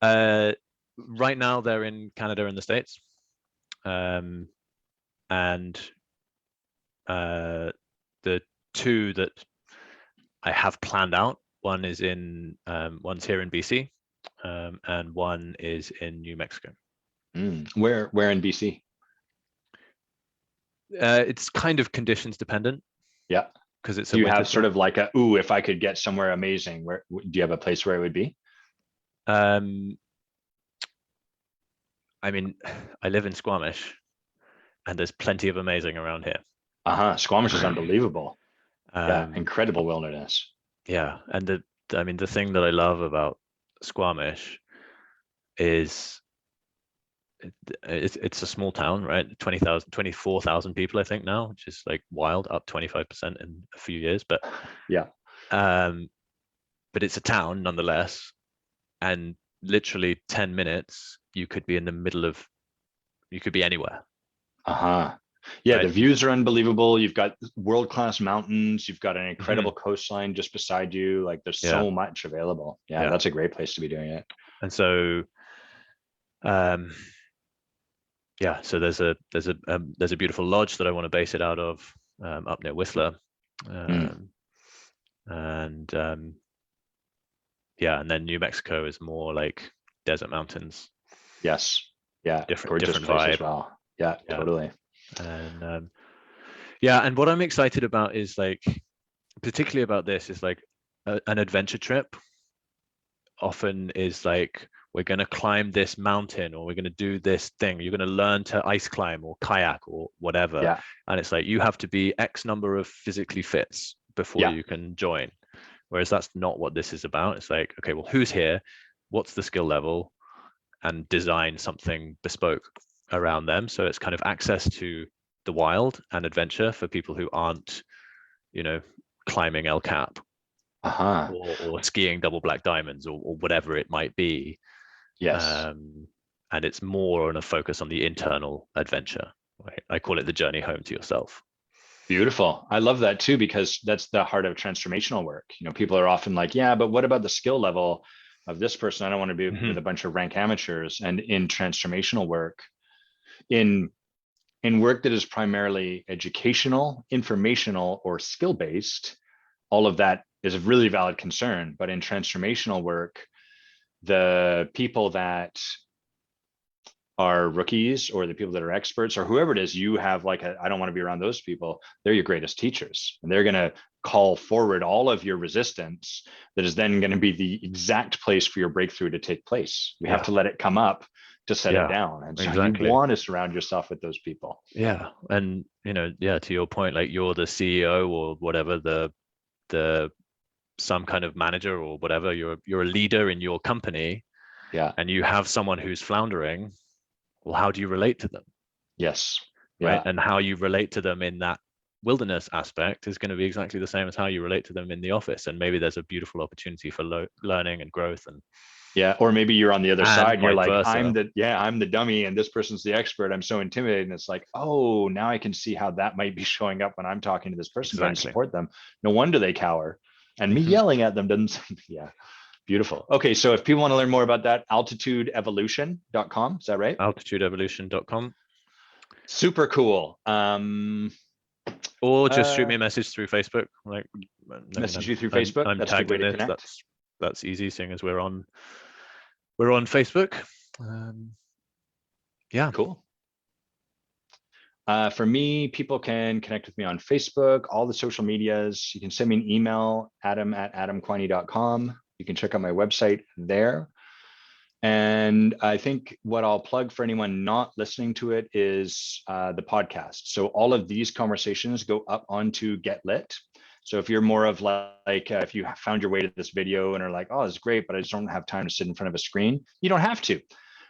Right now they're in Canada and the States. And the two that I have planned out, one's here in BC, and one is in New Mexico. Where in BC? It's kind of conditions dependent. Yeah. Because it's do you have sort of like if I could get somewhere amazing, where do you have a place where it would be? I mean, I live in Squamish, and there's plenty of amazing around here. Squamish is unbelievable. Yeah, incredible wilderness. Yeah, and I mean, the thing that I love about Squamish is it's a small town, right? 24,000 people, I think now, which is like wild, up 25% in a few years. But Yeah. But it's a town nonetheless, and literally 10 minutes, you could be anywhere. Yeah, Right? the views are unbelievable. You've got world-class mountains. You've got an incredible Mhm. coastline just beside you. Like there's Yeah, so much available. Yeah, yeah. that's a great place to be doing it. And so, um, yeah, so there's a beautiful lodge that I want to base it out of, up near Whistler, Mm, um, and yeah, and then New Mexico is more like desert mountains, yes. Yeah, gorgeous different place as vibe. well. Yeah, Yeah, totally. and yeah, and what I'm excited about is like, particularly about this, is like an adventure trip often is like, we're going to climb this mountain, or we're going to do this thing, you're going to learn to ice climb or kayak or whatever, Yeah, and it's like you have to be X number of physically fits before yeah, you can join, whereas that's not what this is about. It's like, okay, well, who's here, what's the skill level, and design something bespoke around them, so it's kind of access to the wild and adventure for people who aren't, you know, climbing El Cap, uh-huh. or skiing double black diamonds, or whatever it might be. Yes. um, and it's more on a focus on the internal adventure. Right? I call it the journey home to yourself. Beautiful. I love that too, because that's the heart of transformational work. You know, people are often like, yeah, but what about the skill level of this person? I don't want to be Mm-hmm. with a bunch of rank amateurs. And in transformational work, in work that is primarily educational, informational, or skill based, all of that is a really valid concern. But in transformational work, the people that are rookies, or the people that are experts, or whoever it is, you have like I don't want to be around those people. They're your greatest teachers, and they're going to call forward all of your resistance that is then going to be the exact place for your breakthrough to take place. We have Yeah, to let it come up to set it yeah, down. And so you exactly. want to surround yourself with those people. Yeah, and yeah, to your point, like you're the CEO or whatever, the some kind of manager or whatever, you're a leader in your company, Yeah. and you have someone who's floundering. Well, how do you relate to them? Yes. Right? Yeah. And how you relate to them in that wilderness aspect is going to be exactly the same as how you relate to them in the office. And maybe there's a beautiful opportunity for learning and growth, Yeah, or maybe you're on the other side and and you're vice like, versa. I'm the dummy and this person's the expert. I'm so intimidated. And it's like, oh, now I can see how that might be showing up when I'm talking to this person trying to Exactly. support them. No wonder they cower. And me Hmm. yelling at them doesn't, yeah, beautiful. Okay, so if people want to learn more about that, altitudeevolution.com, is that right? Altitudeevolution.com. Super cool. Or just shoot Uh, me a message through Facebook. Like, I mean, message you through I'm Facebook. I'm That's a good way tagged in to this. connect. That's easy, seeing as we're on Facebook. Yeah. Cool. For me, people can connect with me on Facebook, all the social medias. You can send me an email, adam@adamquiney.com. You can check out my website there. And I think what I'll plug for anyone not listening to it is the podcast. So all of these conversations go up onto Get Lit. So if you're more of like if you found your way to this video and are like, oh, it's great, but I just don't have time to sit in front of a screen, you don't have to.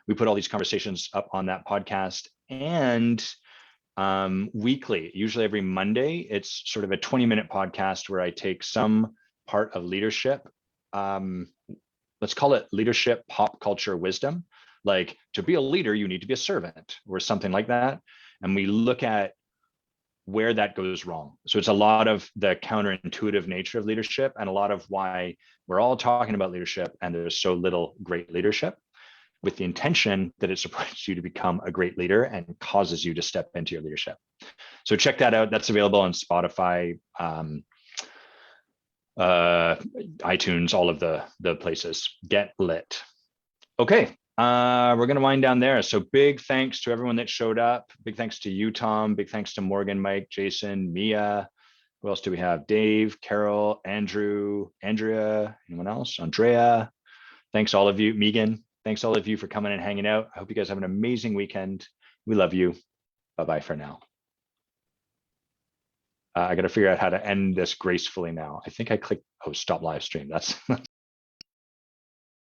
We put all these conversations up on that podcast. And weekly, usually every Monday. It's sort of a 20-minute podcast where I take some part of leadership. Let's call it leadership pop culture wisdom. Like, to be a leader, you need to be a servant, or something like that. And we look at where that goes wrong. So it's a lot of the counterintuitive nature of leadership, and a lot of why we're all talking about leadership and there's so little great leadership, with the intention that it supports you to become a great leader and causes you to step into your leadership. So check that out. That's available on Spotify, iTunes, all of the places. Get Lit. Okay, we're going to wind down there. So big thanks to everyone that showed up. Big thanks to you, Tom. Big thanks to Morgan, Mike, Jason, Mia. Who else do we have? Dave, Carol, Andrew, Andrea, anyone else? Andrea. Thanks all of you. Megan, thanks all of you for coming and hanging out. I hope you guys have an amazing weekend. We love you. Bye-bye for now. I got to figure out how to end this gracefully now. I think I clicked, stop live stream. That's